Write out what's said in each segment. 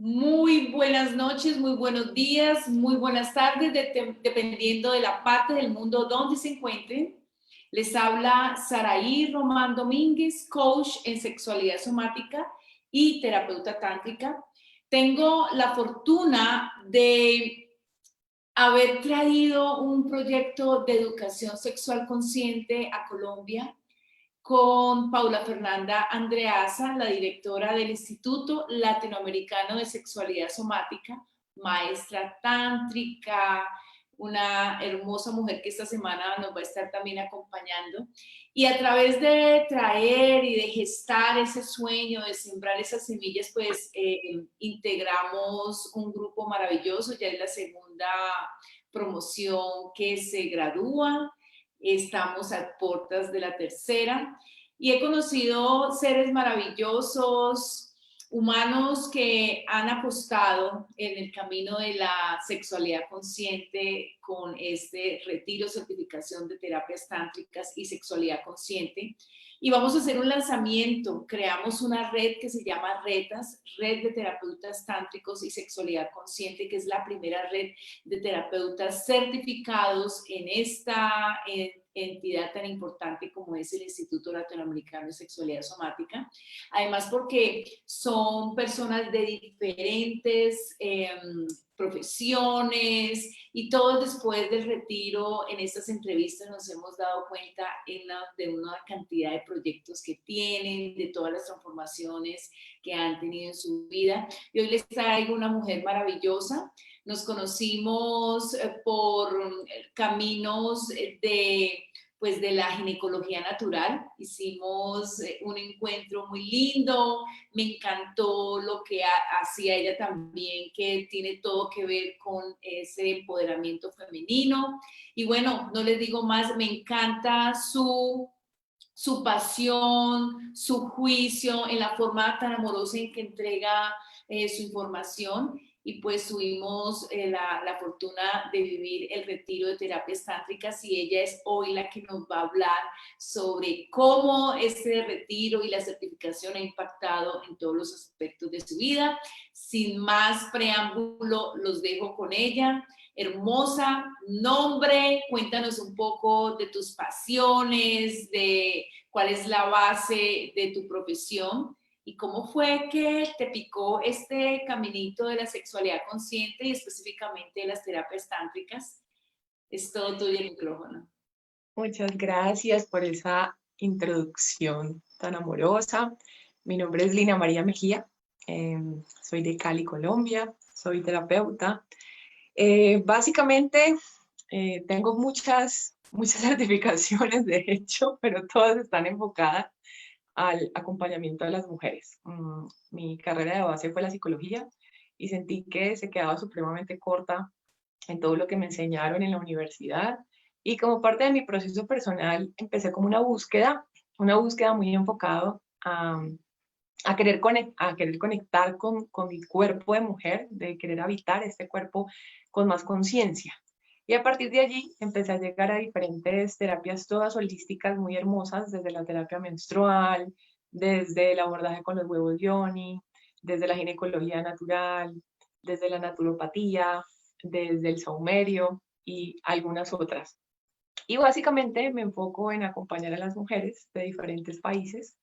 Muy buenas noches, muy buenos días, muy buenas tardes, dependiendo de la parte del mundo donde se encuentren. Les habla Saraí Román Domínguez, coach en sexualidad somática y terapeuta tántrica. Tengo la fortuna de haber traído un proyecto de educación sexual consciente a Colombia con Paula Fernanda Andreasa, la directora del Instituto Latinoamericano de Sexualidad Somática, maestra tántrica, una hermosa mujer que esta semana nos va a estar también acompañando. Y a través de traer y de gestar ese sueño, de sembrar esas semillas, pues integramos un grupo maravilloso. Ya es la segunda promoción que se gradúa. Estamos a puertas de la tercera y he conocido seres maravillosos, humanos que han apostado en el camino de la sexualidad consciente con este retiro, certificación de terapias tántricas y sexualidad consciente. Y vamos a hacer un lanzamiento. Creamos una red que se llama RETAS, Red de Terapeutas Tántricos y Sexualidad Consciente, que es la primera red de terapeutas certificados en esta entidad tan importante como es el Instituto Latinoamericano de Sexualidad Somática. Además, porque son personas de diferentes profesiones y todos después del retiro en estas entrevistas nos hemos dado cuenta de una cantidad de proyectos que tienen, de todas las transformaciones que han tenido en su vida. Y hoy les traigo una mujer maravillosa. Nos conocimos por caminos de la ginecología natural. Hicimos un encuentro muy lindo, me encantó lo que hacía ella también, que tiene todo que ver con ese empoderamiento femenino. Y bueno, no les digo más, me encanta su pasión, su juicio, en la forma tan amorosa en que entrega su información. Y pues tuvimos la fortuna de vivir el retiro de terapias tántricas y ella es hoy la que nos va a hablar sobre cómo este retiro y la certificación ha impactado en todos los aspectos de su vida. Sin más preámbulo, los dejo con ella. Hermosa, nombre, cuéntanos un poco de tus pasiones, de cuál es la base de tu profesión y cómo fue que te picó este caminito de la sexualidad consciente y específicamente de las terapias tántricas. Es todo tuyo el micrófono. Muchas gracias por esa introducción tan amorosa. Mi nombre es Lina María Mejía, soy de Cali, Colombia, soy terapeuta. Básicamente tengo muchas certificaciones, de hecho, pero todas están enfocadas al acompañamiento de las mujeres. Mi carrera de base fue la psicología y sentí que se quedaba supremamente corta en todo lo que me enseñaron en la universidad. Y como parte de mi proceso personal, empecé como una búsqueda muy enfocada a querer conectar con mi cuerpo de mujer, de querer habitar este cuerpo con más conciencia. Y a partir de allí empecé a llegar a diferentes terapias todas holísticas muy hermosas, desde la terapia menstrual, desde el abordaje con los huevos yoni, desde la ginecología natural, desde la naturopatía, desde el saumerio y algunas otras. Y básicamente me enfoco en acompañar a las mujeres de diferentes países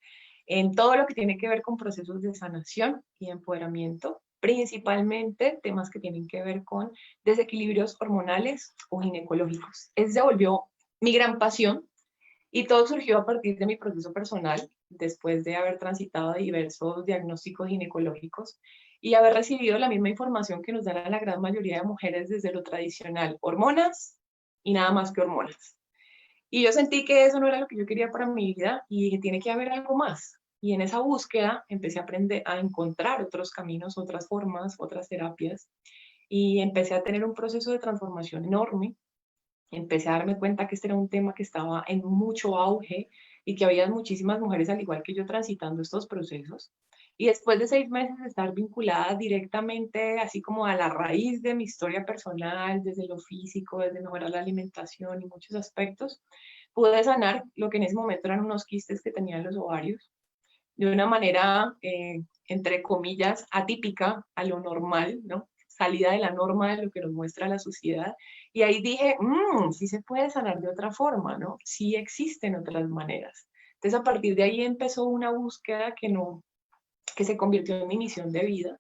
en todo lo que tiene que ver con procesos de sanación y empoderamiento, principalmente temas que tienen que ver con desequilibrios hormonales o ginecológicos. Ese se volvió mi gran pasión y todo surgió a partir de mi proceso personal, después de haber transitado diversos diagnósticos ginecológicos y haber recibido la misma información que nos dan a la gran mayoría de mujeres desde lo tradicional, hormonas y nada más que hormonas. Y yo sentí que eso no era lo que yo quería para mi vida y que tiene que haber algo más. Y en esa búsqueda empecé a aprender a encontrar otros caminos, otras formas, otras terapias y empecé a tener un proceso de transformación enorme. Empecé a darme cuenta que este era un tema que estaba en mucho auge y que había muchísimas mujeres al igual que yo transitando estos procesos. Y después de 6 meses de estar vinculada directamente, así como a la raíz de mi historia personal, desde lo físico, desde mejorar la alimentación y muchos aspectos, pude sanar lo que en ese momento eran unos quistes que tenía en los ovarios. de una manera, entre comillas, atípica a lo normal, ¿no? Salida de la norma de lo que nos muestra la sociedad. Y ahí dije, sí se puede sanar de otra forma, ¿no? Sí existen otras maneras. Entonces, a partir de ahí empezó una búsqueda que se convirtió en mi misión de vida.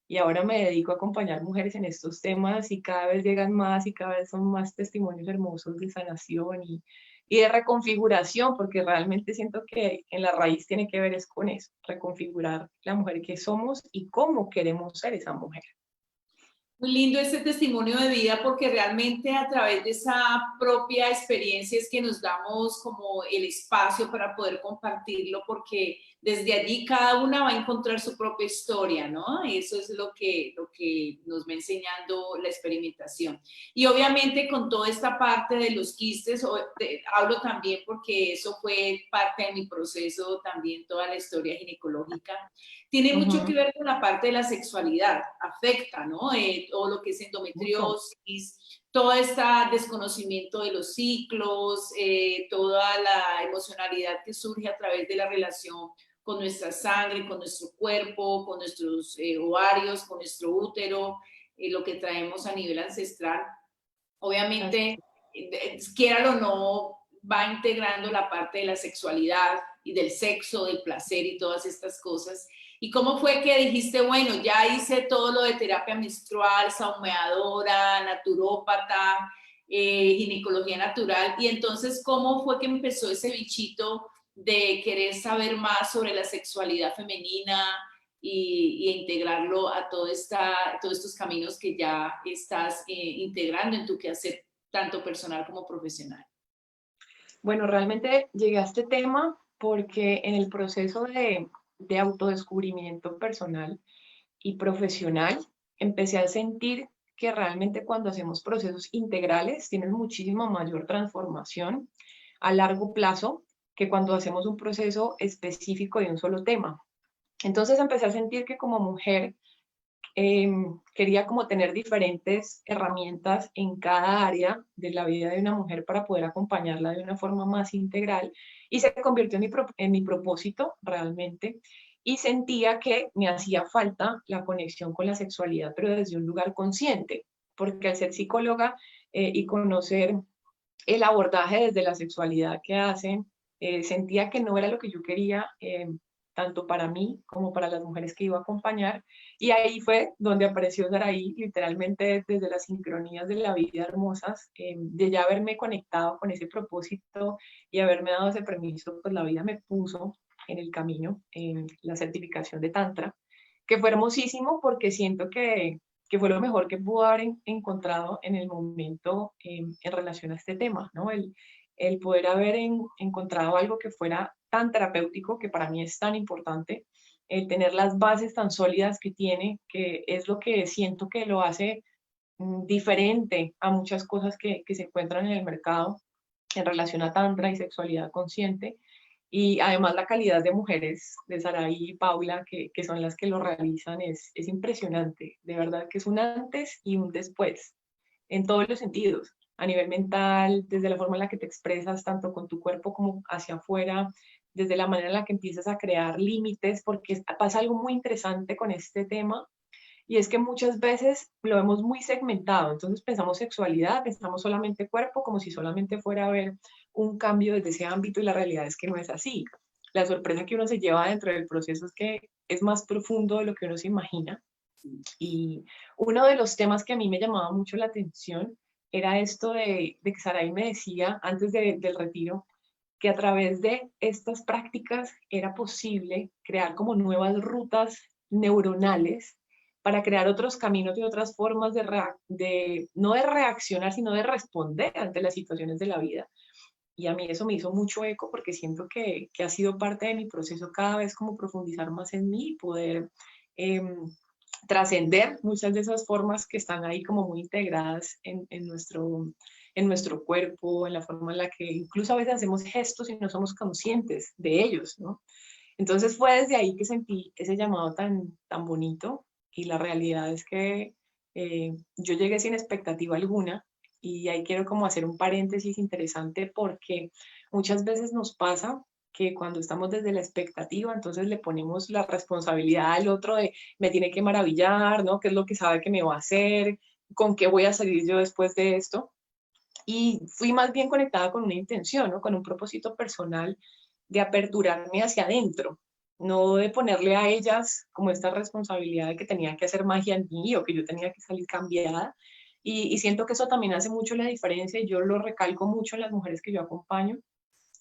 Y ahora me dedico a acompañar mujeres en estos temas y cada vez llegan más y cada vez son más testimonios hermosos de sanación y de reconfiguración, porque realmente siento que en la raíz tiene que ver es con eso, reconfigurar la mujer que somos y cómo queremos ser esa mujer. Muy lindo ese testimonio de vida porque realmente a través de esa propia experiencia es que nos damos como el espacio para poder compartirlo porque desde allí cada una va a encontrar su propia historia, ¿no? Eso es lo que nos va enseñando la experimentación. Y obviamente con toda esta parte de los quistes, hablo también porque eso fue parte de mi proceso, también toda la historia ginecológica tiene mucho que ver con la parte de la sexualidad, afecta, ¿no? Todo lo que es Mucho. endometriosis, todo este desconocimiento de los ciclos, toda la emocionalidad que surge a través de la relación con nuestra sangre, con nuestro cuerpo, con nuestros ovarios, con nuestro útero, lo que traemos a nivel ancestral. Obviamente, quiera o no, va integrando la parte de la sexualidad y del sexo, del placer y todas estas cosas. ¿Y cómo fue que dijiste, bueno, ya hice todo lo de terapia menstrual, saumeadora, naturópata, ginecología natural? Y entonces, ¿cómo fue que empezó ese bichito de querer saber más sobre la sexualidad femenina y integrarlo a todos estos caminos que ya estás integrando en tu quehacer, tanto personal como profesional? Bueno, realmente llegué a este tema porque en el proceso de autodescubrimiento personal y profesional, empecé a sentir que realmente cuando hacemos procesos integrales tienen muchísima mayor transformación a largo plazo que cuando hacemos un proceso específico de un solo tema. Entonces empecé a sentir que como mujer quería como tener diferentes herramientas en cada área de la vida de una mujer para poder acompañarla de una forma más integral y se convirtió en mi propósito realmente y sentía que me hacía falta la conexión con la sexualidad, pero desde un lugar consciente, porque al ser psicóloga y conocer el abordaje desde la sexualidad que hacen, sentía que no era lo que yo quería, tanto para mí como para las mujeres que iba a acompañar. Y ahí fue donde apareció Saraí, literalmente desde las sincronías de la vida hermosas, de ya haberme conectado con ese propósito y haberme dado ese permiso, pues la vida me puso en el camino, en la certificación de Tantra, que fue hermosísimo porque siento que fue lo mejor que pudo haber encontrado en el momento en relación a este tema, ¿no? El poder haber encontrado algo que fuera tan terapéutico, que para mí es tan importante, el tener las bases tan sólidas que tiene, que es lo que siento que lo hace diferente a muchas cosas que se encuentran en el mercado en relación a Tantra y sexualidad consciente. Y además la calidad de mujeres de Saraí y Paula, que son las que lo realizan, es impresionante. De verdad que es un antes y un después, en todos los sentidos, a nivel mental, desde la forma en la que te expresas, tanto con tu cuerpo como hacia afuera, desde la manera en la que empiezas a crear límites, porque pasa algo muy interesante con este tema, y es que muchas veces lo vemos muy segmentado, entonces pensamos sexualidad, pensamos solamente cuerpo, como si solamente fuera a haber un cambio desde ese ámbito y la realidad es que no es así. La sorpresa que uno se lleva dentro del proceso es que es más profundo de lo que uno se imagina. Y uno de los temas que a mí me llamaba mucho la atención era esto de que Sarai me decía antes del retiro que a través de estas prácticas era posible crear como nuevas rutas neuronales para crear otros caminos y otras formas no de reaccionar, sino de responder ante las situaciones de la vida. Y a mí eso me hizo mucho eco porque siento que ha sido parte de mi proceso cada vez como profundizar más en mí y poder trascender muchas de esas formas que están ahí como muy integradas en nuestro cuerpo, en la forma en la que incluso a veces hacemos gestos y no somos conscientes de ellos, ¿no? Entonces fue desde ahí que sentí ese llamado tan bonito y la realidad es que yo llegué sin expectativa alguna y ahí quiero como hacer un paréntesis interesante porque muchas veces nos pasa que cuando estamos desde la expectativa, entonces le ponemos la responsabilidad al otro de me tiene que maravillar, ¿no? ¿Qué es lo que sabe que me va a hacer? ¿Con qué voy a salir yo después de esto? Y fui más bien conectada con una intención, ¿no? Con un propósito personal de aperturarme hacia adentro, no de ponerle a ellas como esta responsabilidad de que tenía que hacer magia en mí o que yo tenía que salir cambiada. Y siento que eso también hace mucho la diferencia y yo lo recalco mucho en las mujeres que yo acompaño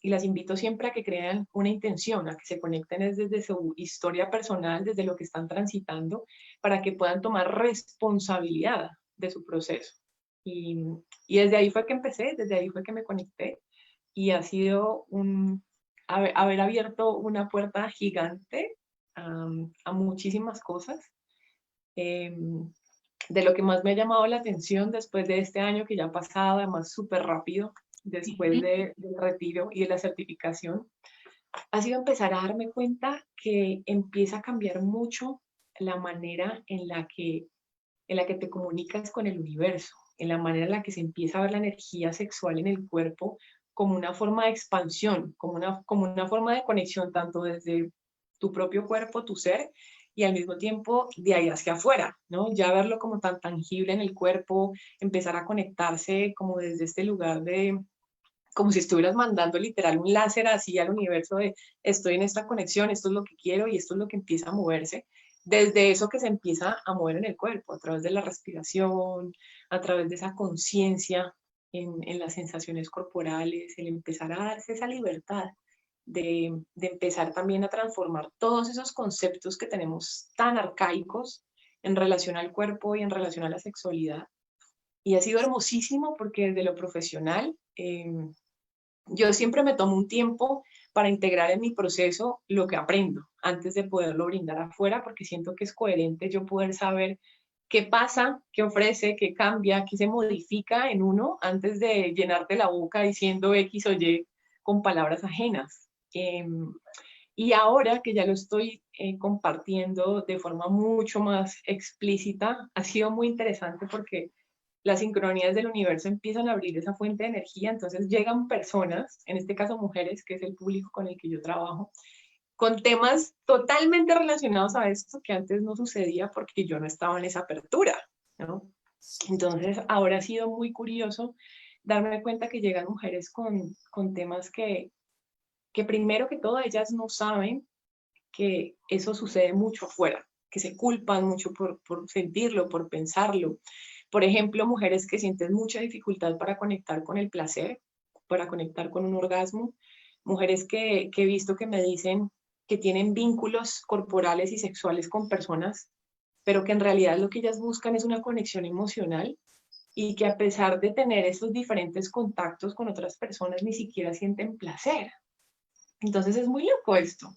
y las invito siempre a que crean una intención, a que se conecten desde su historia personal, desde lo que están transitando, para que puedan tomar responsabilidad de su proceso. Y, y desde ahí fue que empecé, desde ahí fue que me conecté y ha sido haber abierto una puerta gigante a muchísimas cosas. De lo que más me ha llamado la atención después de este año que ya ha pasado, además súper rápido, después del retiro y de la certificación, ha sido empezar a darme cuenta que empieza a cambiar mucho la manera en la que te comunicas con el universo, en la manera en la que se empieza a ver la energía sexual en el cuerpo como una forma de expansión, como una forma de conexión tanto desde tu propio cuerpo, tu ser, y al mismo tiempo de ahí hacia afuera, ¿no? Ya verlo como tan tangible en el cuerpo, empezar a conectarse como desde este lugar de, como si estuvieras mandando literal un láser así al universo de estoy en esta conexión, esto es lo que quiero y esto es lo que empieza a moverse. Desde eso que se empieza a mover en el cuerpo, a través de la respiración, a través de esa conciencia en las sensaciones corporales, el empezar a darse esa libertad de empezar también a transformar todos esos conceptos que tenemos tan arcaicos en relación al cuerpo y en relación a la sexualidad. Y ha sido hermosísimo porque desde lo profesional, yo siempre me tomo un tiempo para integrar en mi proceso lo que aprendo antes de poderlo brindar afuera, porque siento que es coherente yo poder saber qué pasa, qué ofrece, qué cambia, qué se modifica en uno antes de llenarte la boca diciendo X o Y con palabras ajenas. Y ahora que ya lo estoy compartiendo de forma mucho más explícita, ha sido muy interesante porque las sincronías del universo empiezan a abrir esa fuente de energía, entonces llegan personas, en este caso mujeres, que es el público con el que yo trabajo, con temas totalmente relacionados a esto que antes no sucedía porque yo no estaba en esa apertura, ¿no? Entonces ahora ha sido muy curioso darme cuenta que llegan mujeres con temas que primero que todo ellas no saben que eso sucede mucho afuera, que se culpan mucho por sentirlo, por pensarlo. Por ejemplo, mujeres que sienten mucha dificultad para conectar con el placer, para conectar con un orgasmo, mujeres que he visto que me dicen que tienen vínculos corporales y sexuales con personas, pero que en realidad lo que ellas buscan es una conexión emocional y que a pesar de tener esos diferentes contactos con otras personas, ni siquiera sienten placer. Entonces es muy loco esto.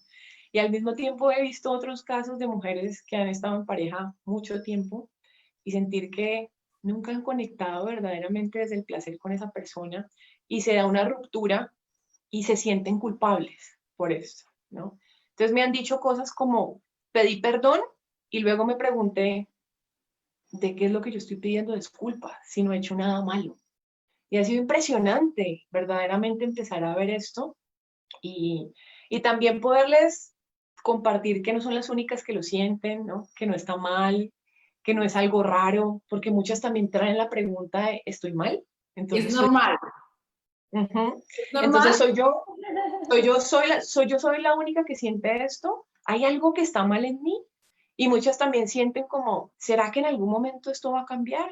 Y al mismo tiempo he visto otros casos de mujeres que han estado en pareja mucho tiempo y sentir que nunca han conectado verdaderamente desde el placer con esa persona y se da una ruptura y se sienten culpables por esto, ¿no? Entonces me han dicho cosas como, pedí perdón y luego me pregunté, ¿de qué es lo que yo estoy pidiendo disculpas si no he hecho nada malo? Y ha sido impresionante verdaderamente empezar a ver esto y también poderles compartir que no son las únicas que lo sienten, ¿no? Que no está mal, que no es algo raro, porque muchas también traen la pregunta de, ¿estoy mal? Es Entonces normal. Es entonces normal. soy la única que siente esto. ¿Hay algo que está mal en mí? Y muchas también sienten como, ¿será que en algún momento esto va a cambiar?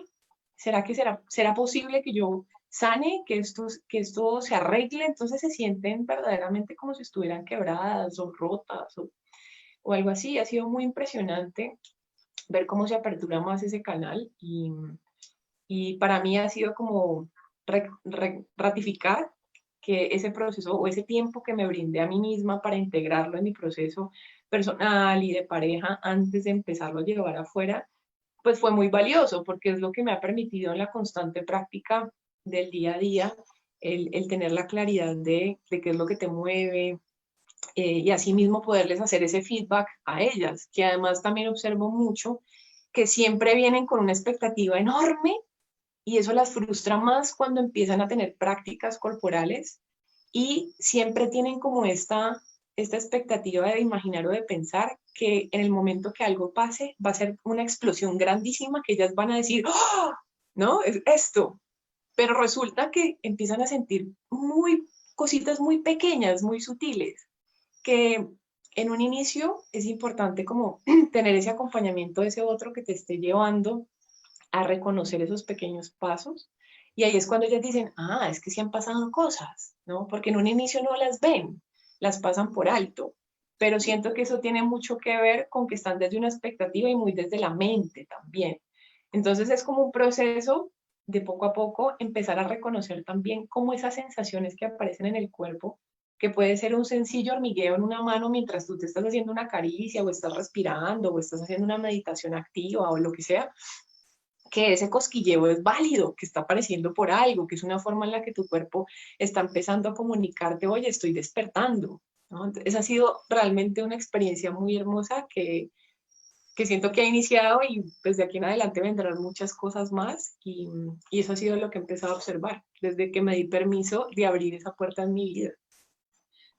¿Será que será posible que yo sane, que esto se arregle? Entonces se sienten verdaderamente como si estuvieran quebradas o rotas o algo así. Ha sido muy impresionante ver cómo se apertura más ese canal y para mí ha sido como ratificar que ese proceso o ese tiempo que me brindé a mí misma para integrarlo en mi proceso personal y de pareja antes de empezarlo a llevar afuera, pues fue muy valioso porque es lo que me ha permitido en la constante práctica del día a día el tener la claridad de qué es lo que te mueve y asimismo poderles hacer ese feedback a ellas, que además también observo mucho que siempre vienen con una expectativa enorme y eso las frustra más cuando empiezan a tener prácticas corporales y siempre tienen como esta expectativa de imaginar o de pensar que en el momento que algo pase va a ser una explosión grandísima que ellas van a decir, ¡oh! ¿No? Es esto. Pero resulta que empiezan a sentir cositas muy pequeñas, muy sutiles, que en un inicio es importante como tener ese acompañamiento de ese otro que te esté llevando a reconocer esos pequeños pasos. Y ahí es cuando ellas dicen, ah, es que sí han pasado cosas, ¿no? Porque en un inicio no las ven, las pasan por alto. Pero siento que eso tiene mucho que ver con que están desde una expectativa y muy desde la mente también. Entonces es como un proceso de poco a poco empezar a reconocer también cómo esas sensaciones que aparecen en el cuerpo, que puede ser un sencillo hormigueo en una mano mientras tú te estás haciendo una caricia o estás respirando o estás haciendo una meditación activa o lo que sea, que ese cosquilleo es válido, que está apareciendo por algo, que es una forma en la que tu cuerpo está empezando a comunicarte, oye, estoy despertando, ¿no? Entonces, ha sido realmente una experiencia muy hermosa que siento que ha iniciado y pues de aquí en adelante vendrán muchas cosas más y eso ha sido lo que he empezado a observar desde que me di permiso de abrir esa puerta en mi vida.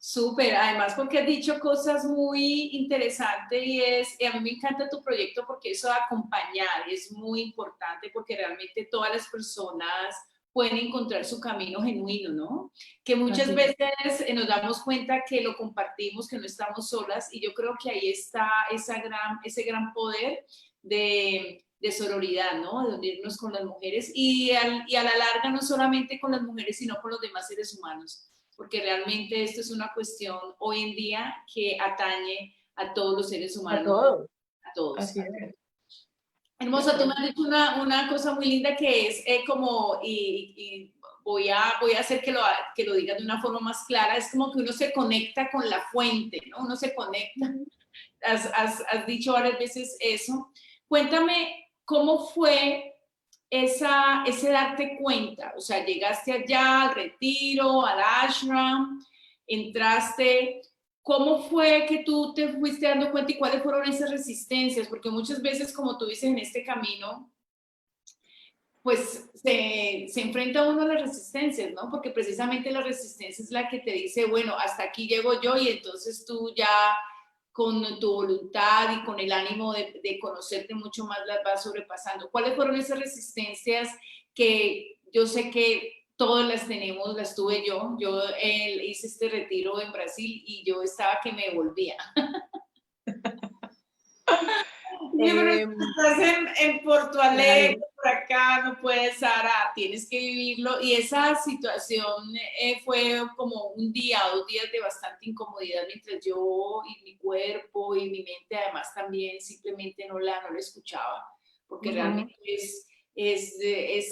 Súper, además porque has dicho cosas muy interesantes y a mí me encanta tu proyecto porque eso de acompañar es muy importante porque realmente todas las personas pueden encontrar su camino genuino, ¿no? Que muchas Así veces nos damos cuenta que lo compartimos, que no estamos solas y yo creo que ahí está ese gran poder de sororidad, ¿no? De unirnos con las mujeres y a la larga no solamente con las mujeres, sino con los demás seres humanos porque realmente esto es una cuestión hoy en día que atañe a todos los seres a humanos, todos, a todos. así es, de Hermosa, tú me acuerdo. has dicho una cosa muy linda que es como, y voy a hacer que lo digas de una forma más clara, es como que uno se conecta con la fuente, ¿no? Uno se conecta. Has dicho varias veces eso. Cuéntame, ¿cómo fue ese darte cuenta? O sea, llegaste allá al retiro, al ashram, entraste. ¿Cómo fue que tú te fuiste dando cuenta y cuáles fueron esas resistencias? Porque muchas veces, como tú dices, en este camino, pues se enfrenta uno a las resistencias, ¿no? Porque precisamente la resistencia es la que te dice, bueno, hasta aquí llego yo y entonces tú ya con tu voluntad y con el ánimo de conocerte mucho más las vas sobrepasando. ¿Cuáles fueron esas resistencias que yo sé que todas las tenemos, las tuve yo? Yo hice este retiro en Brasil y yo estaba que me volvía. Sí, pero Eh, estás en Porto Alegre, claro, por acá, no puedes, Sara, tienes que vivirlo. Y esa situación fue como un día o 2 días de bastante incomodidad mientras yo y mi cuerpo y mi mente además también simplemente no la escuchaba, porque realmente es es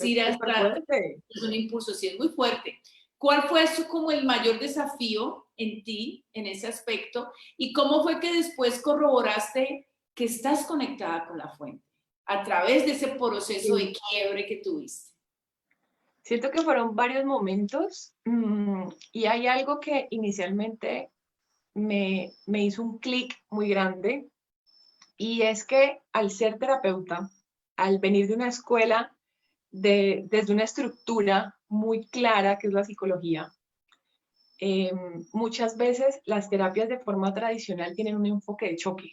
ir súper hasta, fuerte. es un impulso, sí, es muy fuerte. ¿Cuál fue eso como el mayor desafío en ti, en ese aspecto? ¿Y cómo fue que después corroboraste que estás conectada con la fuente a través de ese proceso de Sí. quiebre que tuviste? Siento que fueron varios momentos y hay algo que inicialmente me hizo un clic muy grande y es que al ser terapeuta, al venir de una escuela desde una estructura muy clara que es la psicología, muchas veces las terapias de forma tradicional tienen un enfoque de choque,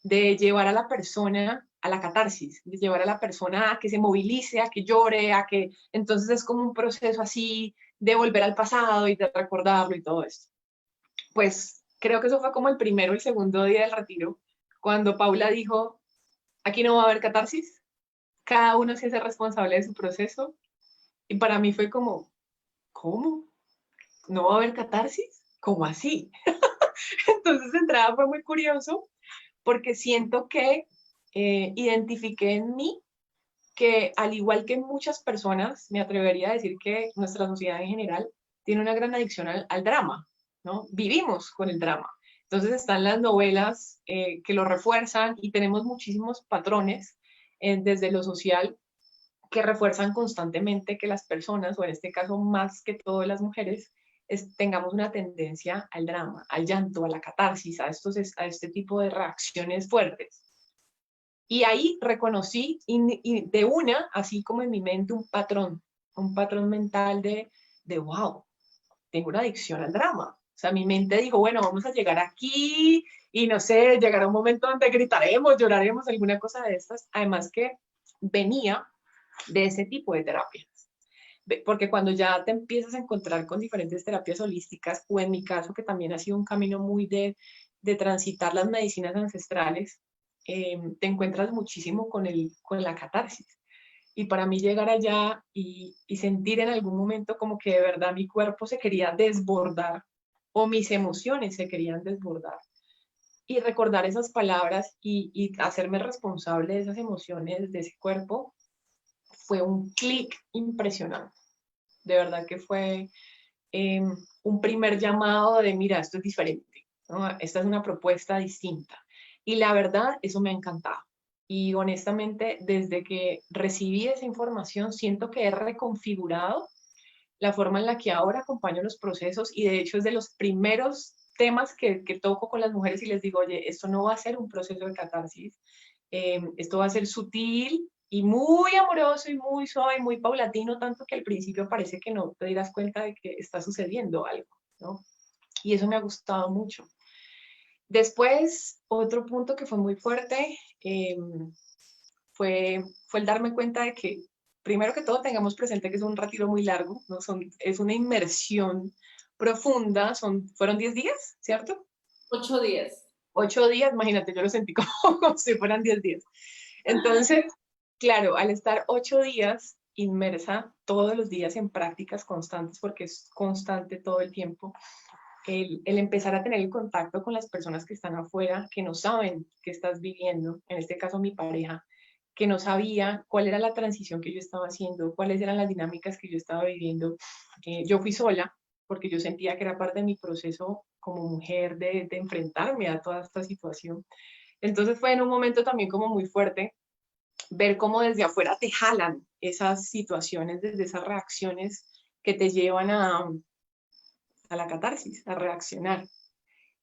de llevar a la persona a la catarsis, de llevar a la persona a que se movilice, a que llore, a que entonces es como un proceso así de volver al pasado y de recordarlo y todo esto. Pues creo que eso fue como el primero, el segundo día del retiro, cuando Paula dijo, aquí no va a haber catarsis, cada uno se hace responsable de su proceso. Y para mí fue como, ¿cómo? ¿No va a haber catarsis? ¿Cómo así? Entonces de entrada fue muy curioso porque siento que identifiqué en mí que al igual que muchas personas, me atrevería a decir que nuestra sociedad en general tiene una gran adicción al drama, ¿no? Vivimos con el drama. Entonces están las novelas que lo refuerzan y tenemos muchísimos patrones desde lo social que refuerzan constantemente que las personas, o en este caso más que todo las mujeres, tengamos una tendencia al drama, al llanto, a la catarsis, a este tipo de reacciones fuertes. Y ahí reconocí y de una, así como en mi mente, un patrón mental de wow. tengo una adicción al drama. O sea, mi mente dijo, bueno, vamos a llegar aquí y no sé, llegará un momento donde gritaremos, lloraremos, alguna cosa de estas. Además que venía de ese tipo de terapias. Porque cuando ya te empiezas a encontrar con diferentes terapias holísticas, o en mi caso, que también ha sido un camino muy de transitar las medicinas ancestrales, te encuentras muchísimo con la catarsis. Y para mí llegar allá y sentir en algún momento como que de verdad mi cuerpo se quería desbordar o mis emociones se querían desbordar y recordar esas palabras y hacerme responsable de esas emociones, de ese cuerpo, fue un clic impresionante. De verdad que fue un primer llamado de, mira, esto es diferente, ¿no? Esta es una propuesta distinta. Y la verdad, eso me ha encantado. Y honestamente, desde que recibí esa información, siento que he reconfigurado la forma en la que ahora acompaño los procesos y de hecho es de los primeros temas que toco con las mujeres y les digo, oye, esto no va a ser un proceso de catarsis, esto va a ser sutil y muy amoroso y muy suave y muy paulatino, tanto que al principio parece que no te dirás cuenta de que está sucediendo algo, ¿no? Y eso me ha gustado mucho. Después, otro punto que fue muy fuerte fue el darme cuenta de que, primero que todo, tengamos presente que es un retiro muy largo, ¿no? Es una inmersión profunda, fueron 10 días, ¿cierto? 8 días. 8 días, imagínate, yo lo sentí como, como si fueran 10 días. Entonces, claro, al estar 8 días inmersa todos los días en prácticas constantes, porque es constante todo el tiempo, el empezar a tener el contacto con las personas que están afuera, que no saben qué estás viviendo, en este caso mi pareja, que no sabía cuál era la transición que yo estaba haciendo, cuáles eran las dinámicas que yo estaba viviendo. Yo fui sola porque yo sentía que era parte de mi proceso como mujer de enfrentarme a toda esta situación. Entonces fue en un momento también como muy fuerte ver cómo desde afuera te jalan esas situaciones, desde esas reacciones que te llevan a la catarsis, a reaccionar.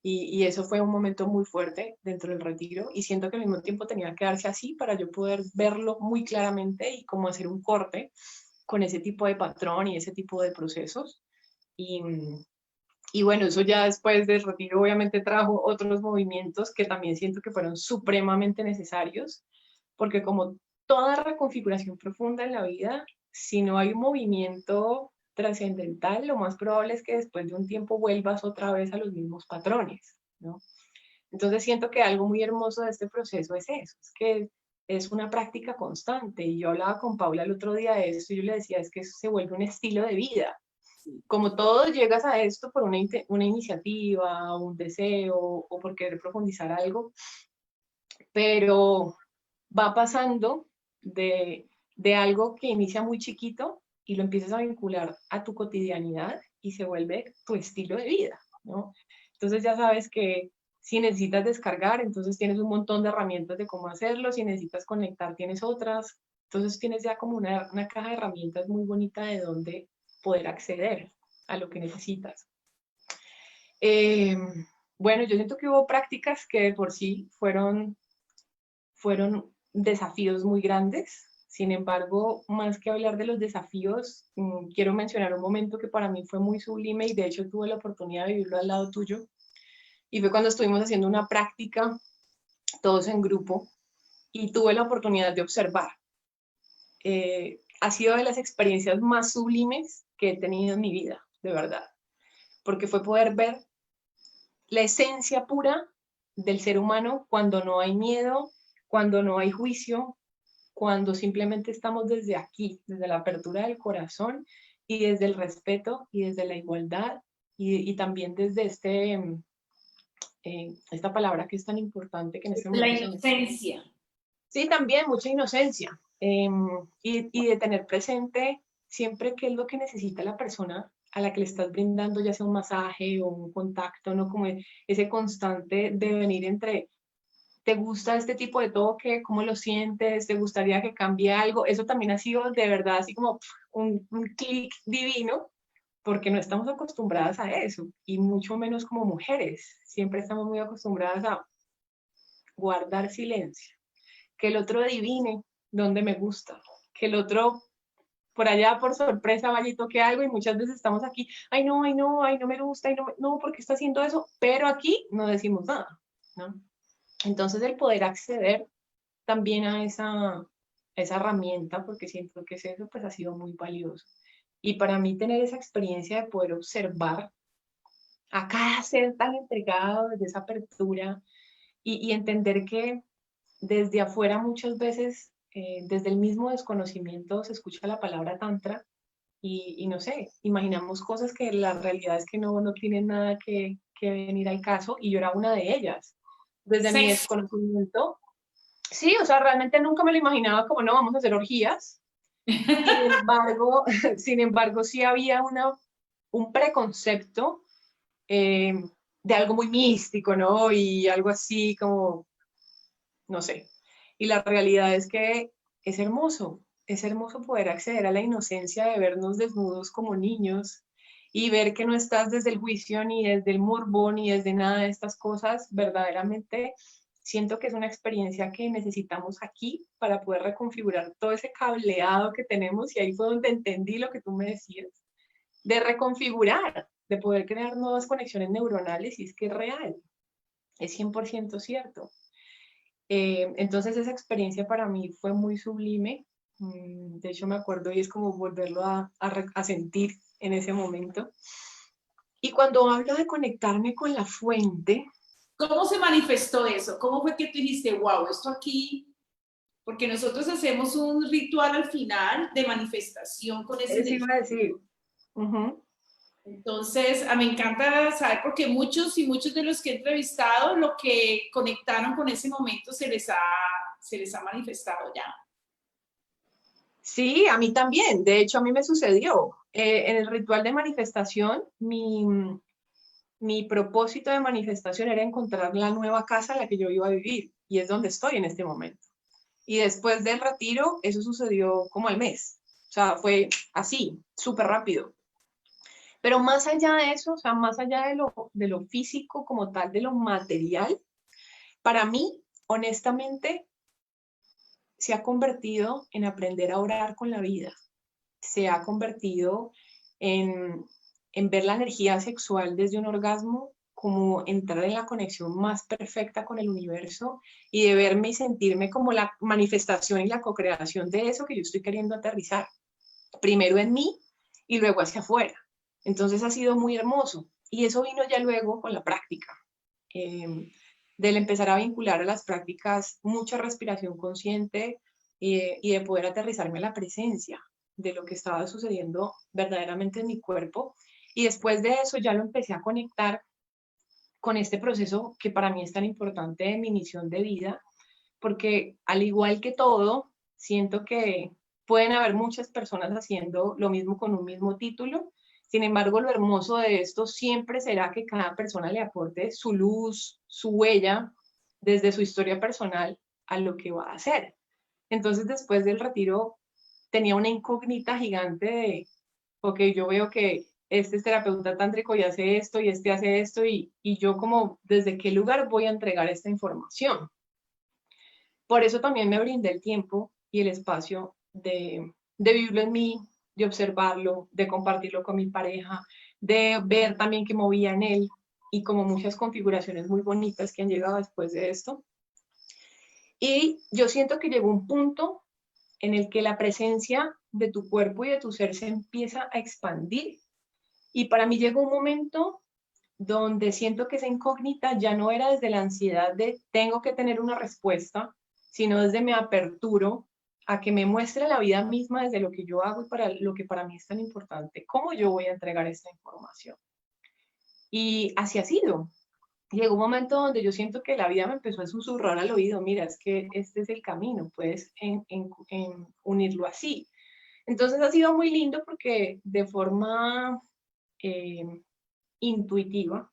Y eso fue un momento muy fuerte dentro del retiro y siento que al mismo tiempo tenía que darse así para yo poder verlo muy claramente y como hacer un corte con ese tipo de patrón y ese tipo de procesos. Y, y bueno, eso ya después del retiro obviamente trajo otros movimientos que también siento que fueron supremamente necesarios, porque como toda reconfiguración profunda en la vida, si no hay un movimiento trascendental, lo más probable es que después de un tiempo vuelvas otra vez a los mismos patrones, ¿no? Entonces siento que algo muy hermoso de este proceso es eso, es que es una práctica constante. Y yo hablaba con Paula el otro día de esto y yo le decía, es que eso se vuelve un estilo de vida. Como todo, llegas a esto por una iniciativa, un deseo o por querer profundizar algo, pero va pasando de algo que inicia muy chiquito y lo empiezas a vincular a tu cotidianidad y se vuelve tu estilo de vida, ¿no? Entonces ya sabes que si necesitas descargar, entonces tienes un montón de herramientas de cómo hacerlo, si necesitas conectar, tienes otras, entonces tienes ya como una caja de herramientas muy bonita de donde poder acceder a lo que necesitas. Eh, bueno, yo siento que hubo prácticas que de por sí fueron desafíos muy grandes. Sin embargo, más que hablar de los desafíos, quiero mencionar un momento que para mí fue muy sublime y de hecho tuve la oportunidad de vivirlo al lado tuyo. Y fue cuando estuvimos haciendo una práctica, todos en grupo, y tuve la oportunidad de observar. Ha sido de las experiencias más sublimes que he tenido en mi vida, de verdad. Porque fue poder ver la esencia pura del ser humano cuando no hay miedo, cuando no hay juicio, cuando simplemente estamos desde aquí, desde la apertura del corazón y desde el respeto y desde la igualdad y también desde esta palabra que es tan importante que en este La momento se me... inocencia. Sí, también mucha inocencia y de tener presente siempre qué es lo que necesita la persona a la que le estás brindando, ya sea un masaje o un contacto, ¿no? Como ese constante de venir entre ¿te gusta este tipo de toque? ¿Cómo lo sientes? ¿Te gustaría que cambie algo? Eso también ha sido de verdad así como un clic divino, porque no estamos acostumbradas a eso, y mucho menos como mujeres. Siempre estamos muy acostumbradas a guardar silencio, que el otro adivine dónde me gusta, que el otro por allá por sorpresa vaya y toque algo y muchas veces estamos aquí, ay no, ay no, ay no me gusta, ay no, no, ¿por qué está haciendo eso? Pero aquí no decimos nada, ¿no? Entonces el poder acceder también a esa herramienta, porque siento que es eso, pues ha sido muy valioso. Y para mí tener esa experiencia de poder observar a cada ser tan entregado desde esa apertura y entender que desde afuera muchas veces, desde el mismo desconocimiento, se escucha la palabra tantra y no sé, imaginamos cosas que la realidad es que no tienen nada que venir al caso y yo era una de ellas. Desde mi Sexo. desconocimiento, sí, o sea, realmente nunca me lo imaginaba como no vamos a hacer orgías. Sin embargo, sin embargo sí había un preconcepto eh, de algo muy místico, ¿no? Y algo así como, no sé. Y la realidad es que es hermoso poder acceder a la inocencia de vernos desnudos como niños y ver que no estás desde el juicio, ni desde el morbo, ni desde nada de estas cosas. Verdaderamente siento que es una experiencia que necesitamos aquí para poder reconfigurar todo ese cableado que tenemos y ahí fue donde entendí lo que tú me decías, de reconfigurar, de poder crear nuevas conexiones neuronales y es que es real, es 100% cierto. Entonces esa experiencia para mí fue muy sublime. De hecho me acuerdo y es como volverlo a sentir en ese momento. Y cuando hablo de conectarme con la fuente, ¿Cómo se manifestó eso? ¿Cómo fue que tú dijiste, wow, esto aquí? Porque nosotros hacemos un ritual al final de manifestación con esa eso energía. iba a decir. Uh-huh. Entonces, me encanta saber porque muchos y muchos de los que he entrevistado, lo que conectaron con ese momento se les ha manifestado ya. Sí, a mí también. De hecho, a mí me sucedió. En el ritual de manifestación, mi propósito de manifestación era encontrar la nueva casa en la que yo iba a vivir y es donde estoy en este momento. Y después del retiro, eso sucedió como al mes. O sea, fue así, súper rápido. Pero más allá de eso, o sea, más allá de lo físico como tal, de lo material, para mí, honestamente, se ha convertido en aprender a orar con la vida. Se ha convertido en, en ver la energía sexual desde un orgasmo como entrar en la conexión más perfecta con el universo y de verme y sentirme como la manifestación y la co-creación de eso que yo estoy queriendo aterrizar, primero en mí y luego hacia afuera. Entonces ha sido muy hermoso y eso vino ya luego con la práctica, del empezar a vincular a las prácticas mucha respiración consciente y de poder aterrizarme a la presencia de lo que estaba sucediendo verdaderamente en mi cuerpo. Y después de eso ya lo empecé a conectar con este proceso que para mí es tan importante de mi misión de vida, porque al igual que todo, siento que pueden haber muchas personas haciendo lo mismo con un mismo título. Sin embargo, lo hermoso de esto siempre será que cada persona le aporte su luz, su huella, desde su historia personal a lo que va a hacer. Entonces, después del retiro, tenía una incógnita gigante de, ok, yo veo que este es terapeuta tántrico y hace esto y este hace esto y yo como, ¿desde qué lugar voy a entregar esta información? Por eso también me brindé el tiempo y el espacio de vivirlo en mí, de observarlo, de compartirlo con mi pareja, de ver también qué movía en él y como muchas configuraciones muy bonitas que han llegado después de esto. Y yo siento que llegó un punto en el que la presencia de tu cuerpo y de tu ser se empieza a expandir. Y para mí llegó un momento donde siento que esa incógnita ya no era desde la ansiedad de tengo que tener una respuesta, sino desde me aperturo a que me muestre la vida misma desde lo que yo hago y para lo que para mí es tan importante, cómo yo voy a entregar esta información. Y así ha sido. Llegó un momento donde yo siento que la vida me empezó a susurrar al oído, mira, es que este es el camino, puedes en unirlo así. Entonces ha sido muy lindo porque de forma eh, intuitiva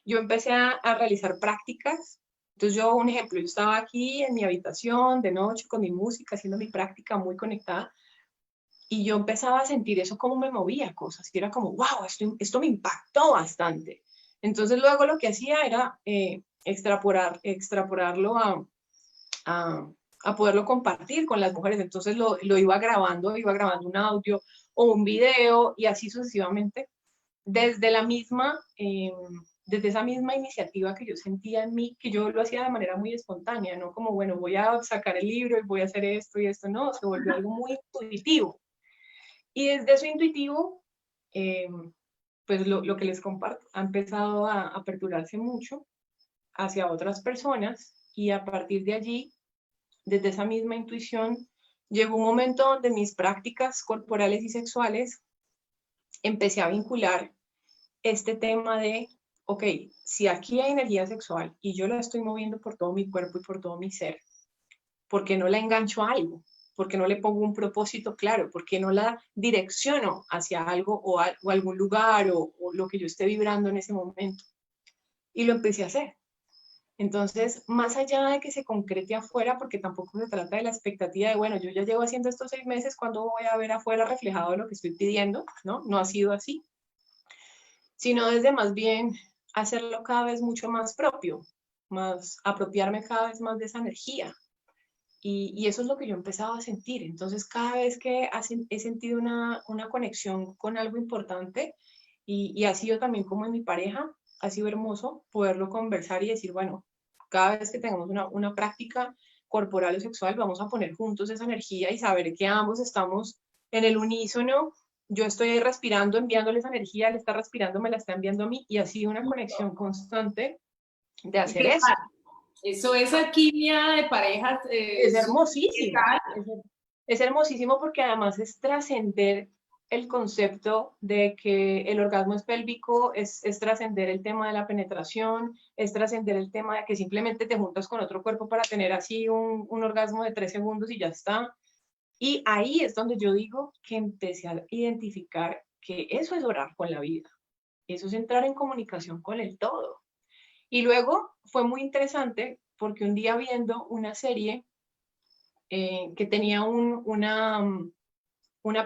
yo empecé a realizar prácticas. Entonces yo, un ejemplo, yo estaba aquí en mi habitación de noche con mi música, haciendo mi práctica muy conectada, y yo empezaba a sentir eso como me movía cosas, y era como, wow, esto me impactó bastante. Entonces luego lo que hacía era extrapolarlo a a poderlo compartir con las mujeres. Entonces lo iba grabando un audio o un video y así sucesivamente, desde desde esa misma iniciativa que yo sentía en mí, que yo lo hacía de manera muy espontánea, no como, bueno, voy a sacar el libro y voy a hacer esto y esto, no, se volvió algo muy intuitivo. Y desde eso intuitivo, pues lo que les comparto, ha empezado a aperturarse mucho hacia otras personas y a partir de allí, desde esa misma intuición, llegó un momento donde mis prácticas corporales y sexuales empecé a vincular este tema de, ok, si aquí hay energía sexual y yo la estoy moviendo por todo mi cuerpo y por todo mi ser, ¿por qué no la engancho a algo? ¿Por qué no le pongo un propósito claro? ¿Por qué no la direcciono hacia algo o algún lugar o lo que yo esté vibrando en ese momento? Y lo empecé a hacer. Entonces, más allá de que se concrete afuera, porque tampoco se trata de la expectativa de, bueno, yo ya llevo haciendo estos 6 meses, ¿cuándo voy a ver afuera reflejado lo que estoy pidiendo? No, no ha sido así, sino desde más bien hacerlo cada vez mucho más propio, más apropiarme cada vez más de esa energía. Y eso es lo que yo empezaba a sentir. Entonces, cada vez que he sentido una conexión con algo importante, y ha sido también como en mi pareja, ha sido hermoso poderlo conversar y decir, bueno, cada vez que tengamos una práctica corporal o sexual, vamos a poner juntos esa energía y saber que ambos estamos en el unísono. Yo estoy ahí respirando, enviándole esa energía, él está respirando, me la está enviando a mí, y ha sido una conexión constante de hacer eso. Eso es alquimia de parejas. Es hermosísimo. Es hermosísimo porque además es trascender el concepto de que el orgasmo es pélvico, es trascender el tema de la penetración, es trascender el tema de que simplemente te juntas con otro cuerpo para tener así un orgasmo de 3 segundos y ya está. Y ahí es donde yo digo que empecé a identificar que eso es orar con la vida, eso es entrar en comunicación con el todo. Y luego fue muy interesante porque un día viendo una serie que tenía una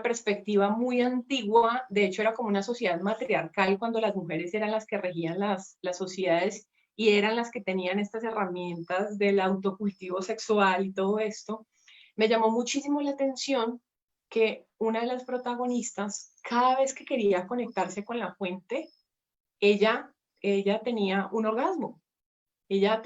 perspectiva muy antigua, de hecho era como una sociedad matriarcal cuando las mujeres eran las que regían las sociedades y eran las que tenían estas herramientas del autocultivo sexual y todo esto, me llamó muchísimo la atención que una de las protagonistas, cada vez que quería conectarse con la fuente, ella tenía un orgasmo. Ella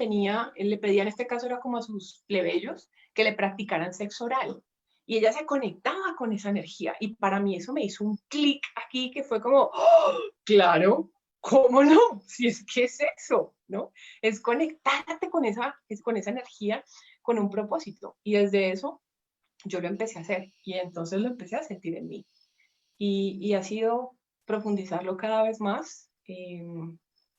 le pedía, en este caso era como a sus plebeyos, que le practicaran sexo oral. Y ella se conectaba con esa energía. Y para mí eso me hizo un clic aquí que fue como, ¡oh, claro! ¿Cómo no? Si es que es eso, ¿no? Es conectarte con esa energía, con un propósito. Y desde eso yo lo empecé a hacer. Y entonces lo empecé a sentir en mí. Y ha sido profundizarlo cada vez más,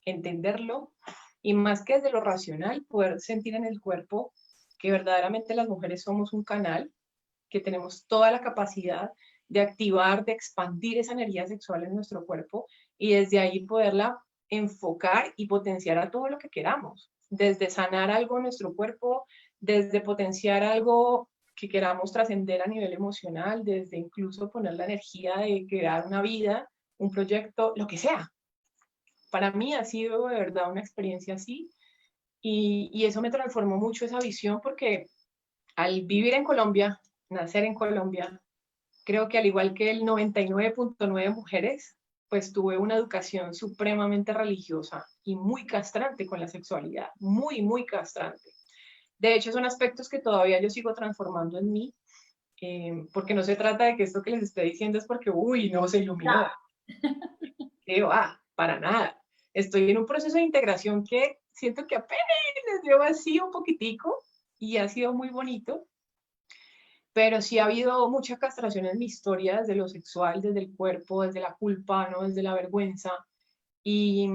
entenderlo, y más que desde lo racional, poder sentir en el cuerpo que verdaderamente las mujeres somos un canal, que tenemos toda la capacidad de activar, de expandir esa energía sexual en nuestro cuerpo y desde ahí poderla enfocar y potenciar a todo lo que queramos, desde sanar algo en nuestro cuerpo, desde potenciar algo que queramos trascender a nivel emocional, desde incluso poner la energía de crear una vida, un proyecto, lo que sea. Para mí ha sido de verdad una experiencia así y eso me transformó mucho esa visión porque al vivir en Colombia, nacer en Colombia, creo que al igual que el 99.9 mujeres, pues tuve una educación supremamente religiosa y muy castrante con la sexualidad, muy, muy castrante. De hecho, son aspectos que todavía yo sigo transformando en mí, porque no se trata de que esto que les esté diciendo es porque, uy, no, se iluminó. Que va, para nada. Estoy en un proceso de integración que siento que apenas llevo así un poquitico y ha sido muy bonito, pero sí ha habido mucha castración en mi historia, desde lo sexual, desde el cuerpo, desde la culpa, ¿no? Desde la vergüenza, y,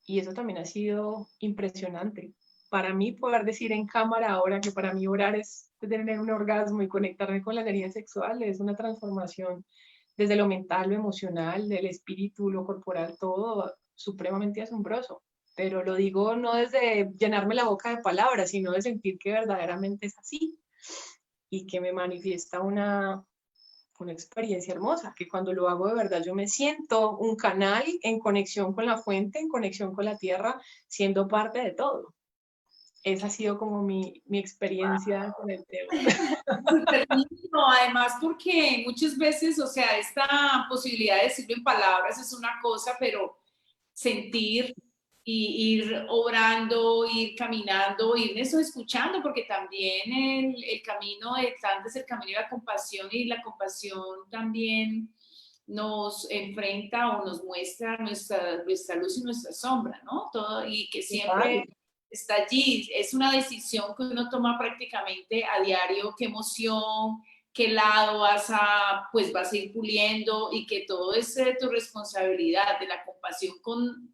y eso también ha sido impresionante. Para mí poder decir en cámara ahora que para mí orar es tener un orgasmo y conectarme con la energía sexual es una transformación desde lo mental, lo emocional, del espíritu, lo corporal, todo supremamente asombroso. Pero lo digo no desde llenarme la boca de palabras, sino de sentir que verdaderamente es así y que me manifiesta una experiencia hermosa, que cuando lo hago de verdad yo me siento un canal en conexión con la fuente, en conexión con la tierra, siendo parte de todo. esa ha sido como mi experiencia con el tema. Súper lindo, además porque muchas veces, o sea, esta posibilidad de decirlo en palabras es una cosa, pero sentir y ir obrando, ir caminando, ir eso escuchando, porque también el camino de Atlante es el camino de la compasión y la compasión también nos enfrenta o nos muestra nuestra luz y nuestra sombra, ¿no? Todo, y que siempre Total. está allí. Es una decisión que uno toma prácticamente a diario, qué emoción, qué lado pues vas a ir puliendo y que todo es de tu responsabilidad, de la compasión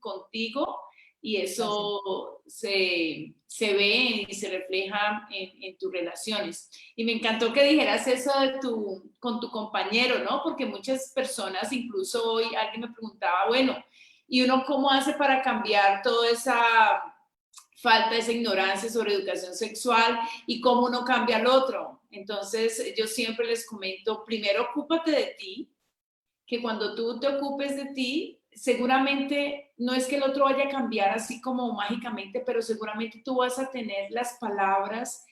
contigo y Gracias. eso se ve y se refleja en tus relaciones. Y me encantó que dijeras eso con tu compañero, ¿no? Porque muchas personas, incluso hoy alguien me preguntaba, bueno, ¿y uno cómo hace para cambiar toda esa falta, esa ignorancia sobre educación sexual y cómo uno cambia al otro? Entonces, yo siempre les comento, primero ocúpate de ti, que cuando tú te ocupes de ti, seguramente no es que el otro vaya a cambiar así como mágicamente, pero seguramente tú vas a tener las palabras,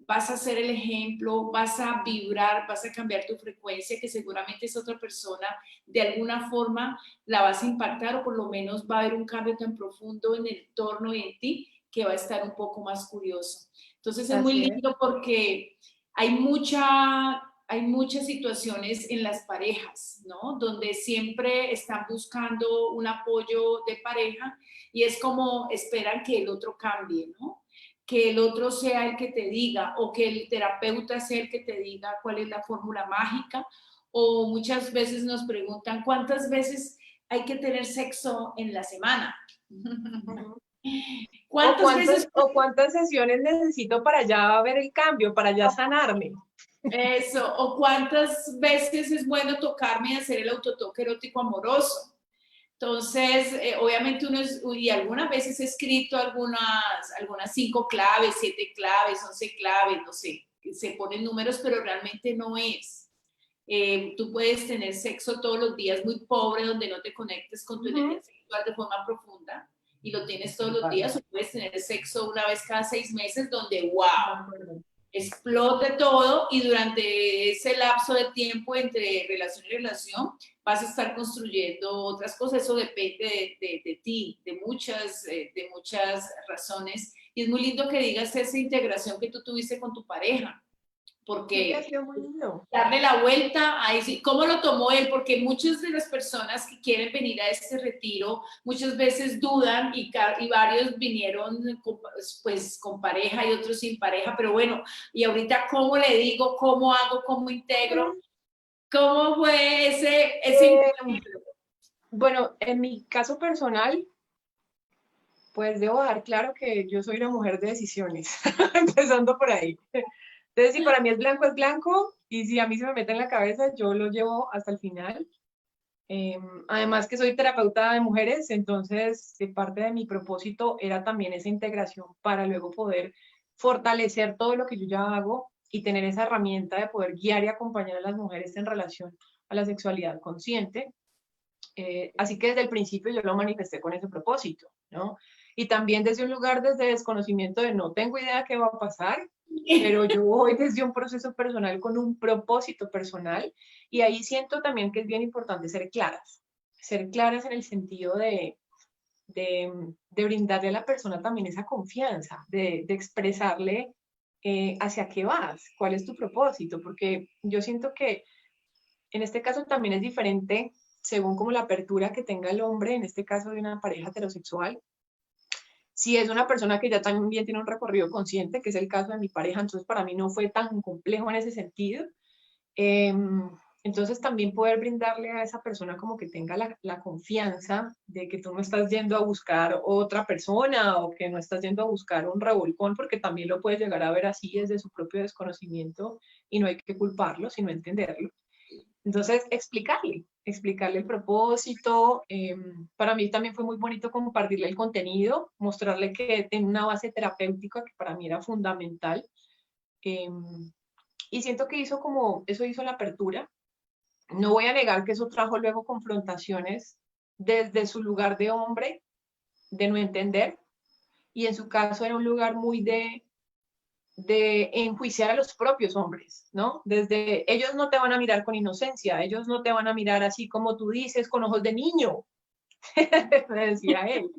vas a ser el ejemplo, vas a vibrar, vas a cambiar tu frecuencia, que seguramente esa otra persona de alguna forma la vas a impactar o por lo menos va a haber un cambio tan profundo en el entorno y en ti que va a estar un poco más curioso. Entonces es muy Así es. lindo porque hay muchas situaciones en las parejas, ¿no? Donde siempre están buscando un apoyo de pareja y es como esperan que el otro cambie, ¿no? Que el otro sea el que te diga o que el terapeuta sea el que te diga cuál es la fórmula mágica. O muchas veces nos preguntan cuántas veces hay que tener sexo en la semana. Ujú. ¿Cuántas veces O cuántas sesiones necesito para ya ver el cambio, para ya sanarme? eso? ¿O cuántas veces es bueno tocarme y hacer el autotoque erótico amoroso? Entonces, obviamente y algunas veces he escrito algunas 5 claves, 7 claves, 11 claves, no sé, se ponen números, pero realmente no es. Tú puedes tener sexo todos los días muy pobre, donde no te conectes con tu energía Ujú. sexual de forma profunda y lo tienes todos los Vale, días, o puedes tener sexo una vez cada 6 meses, donde de wow, acuerdo. explote todo y durante ese lapso de tiempo entre relación y relación vas a estar construyendo otras cosas. Eso depende de ti, de muchas razones. Y es muy lindo que digas esa integración que tú tuviste con tu pareja, Sí, ha porque sido muy lindo. darle la vuelta a ese, ¿cómo lo tomó él? Porque muchas de las personas que quieren venir a este retiro muchas veces dudan y varios vinieron pues con pareja y otros sin pareja, pero bueno, y ahorita ¿cómo le digo? ¿Cómo hago? ¿Cómo integro? Ujú. ¿Cómo fue ese Eh, integro? bueno, en mi caso personal, pues debo dejar claro que yo soy una mujer de decisiones, empezando por ahí. Entonces, si para mí es blanco, y si a mí se me mete en la cabeza, yo lo llevo hasta el final. Además que soy terapeuta de mujeres, entonces parte de mi propósito era también esa integración para luego poder fortalecer todo lo que yo ya hago y tener esa herramienta de poder guiar y acompañar a las mujeres en relación a la sexualidad consciente. Así que desde el principio yo lo manifesté con ese propósito, ¿no? Y también desde un lugar desde desconocimiento de no tengo idea qué va a pasar, pero yo voy desde un proceso personal con un propósito personal y ahí siento también que es bien importante ser claras en el sentido de brindarle a la persona también esa confianza, de expresarle hacia qué vas, cuál es tu propósito, porque yo siento que en este caso también es diferente según como la apertura que tenga el hombre, en este caso de una pareja heterosexual. Si es una persona que ya también tiene un recorrido consciente, que es el caso de mi pareja, entonces para mí no fue tan complejo en ese sentido. Eh, entonces también poder brindarle a esa persona como que tenga la confianza de que tú no estás yendo a buscar otra persona o que no estás yendo a buscar un revolcón, porque también lo puedes llegar a ver así desde su propio desconocimiento y no hay que culparlo, sino entenderlo. Entonces, explicarle el propósito. Para mí también fue muy bonito compartirle el contenido, mostrarle que tiene una base terapéutica que para mí era fundamental. Eh, y siento que eso hizo la apertura. No voy a negar que eso trajo luego confrontaciones desde su lugar de hombre, de no entender, y en su caso era un lugar muy de enjuiciar a los propios hombres, ¿no? Desde ellos no te van a mirar con inocencia, ellos no te van a mirar así como tú dices, con ojos de niño, me decía él.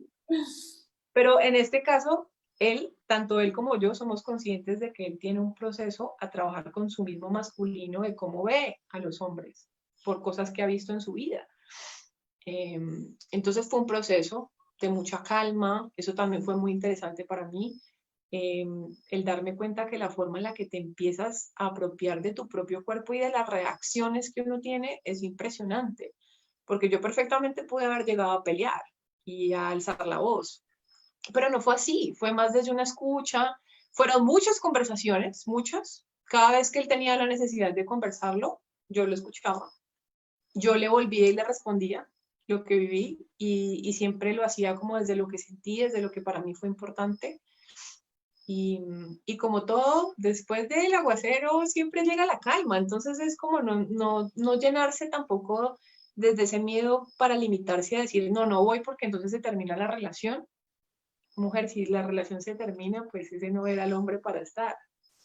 Pero en este caso, él, tanto él como yo, somos conscientes de que él tiene un proceso a trabajar con su mismo masculino de cómo ve a los hombres por cosas que ha visto en su vida. Entonces fue un proceso de mucha calma, eso también fue muy interesante para mí, el darme cuenta que la forma en la que te empiezas a apropiar de tu propio cuerpo y de las reacciones que uno tiene es impresionante, porque yo perfectamente pude haber llegado a pelear y a alzar la voz, pero no fue así, fue más desde una escucha, fueron muchas conversaciones, muchas, cada vez que él tenía la necesidad de conversarlo, yo lo escuchaba, yo le volvía y le respondía lo que viví y siempre lo hacía como desde lo que sentí, desde lo que para mí fue importante. Y como todo, después del aguacero siempre llega la calma, entonces es como no llenarse tampoco desde ese miedo para limitarse a decir, no, no voy porque entonces se termina la relación. Mujer, si la relación se termina, pues ese no era el hombre para estar.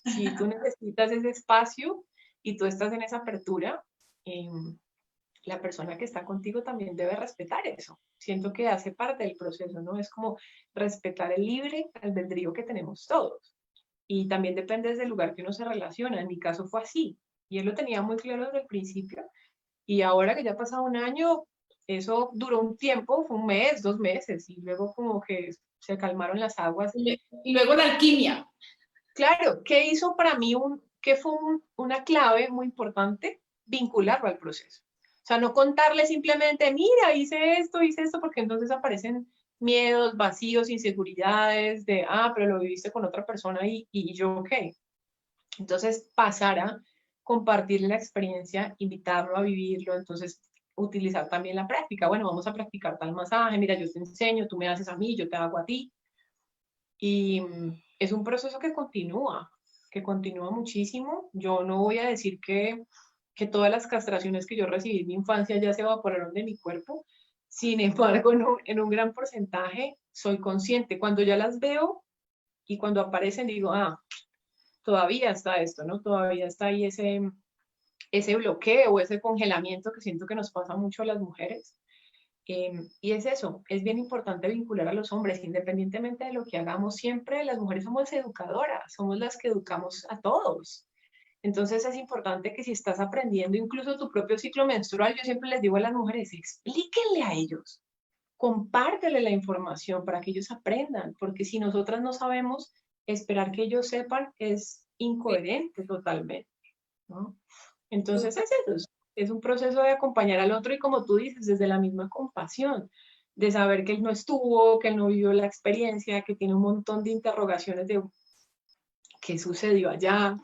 Si tú necesitas ese espacio y tú estás en esa apertura, la persona que está contigo también debe respetar eso. Siento que hace parte del proceso, ¿no? Es como respetar el libre albedrío que tenemos todos. Y también depende del lugar que uno se relaciona. En mi caso fue así. Y él lo tenía muy claro desde el principio. Y ahora que ya ha pasado un año, eso duró un tiempo, fue un mes, 2 meses, y luego como que se calmaron las aguas. Y luego la alquimia. Claro, ¿qué hizo para mí qué fue una clave muy importante? Vincularlo al proceso. O sea, no contarle simplemente, mira, hice esto, porque entonces aparecen miedos, vacíos, inseguridades de, pero lo viviste con otra persona y yo, ¿qué? Entonces, pasar a compartirle la experiencia, invitarlo a vivirlo, entonces utilizar también la práctica. Bueno, vamos a practicar tal masaje, mira, yo te enseño, tú me haces a mí, yo te hago a ti. Y es un proceso que continúa muchísimo. Yo no voy a decir que todas las castraciones que yo recibí en mi infancia ya se evaporaron de mi cuerpo. Sin embargo, no, en un gran porcentaje soy consciente. Cuando ya las veo y cuando aparecen, digo, todavía está esto, ¿no? Todavía está ahí ese bloqueo, ese congelamiento que siento que nos pasa mucho a las mujeres. Y es eso, es bien importante vincular a los hombres, independientemente de lo que hagamos, siempre las mujeres somos educadoras, somos las que educamos a todos. Entonces es importante que si estás aprendiendo incluso tu propio ciclo menstrual, yo siempre les digo a las mujeres, explíquenle a ellos, compártele la información para que ellos aprendan, porque si nosotras no sabemos, esperar que ellos sepan es incoherente totalmente, ¿no? Entonces es eso, es un proceso de acompañar al otro y como tú dices, desde la misma compasión, de saber que él no estuvo, que él no vivió la experiencia, que tiene un montón de interrogaciones de qué sucedió allá,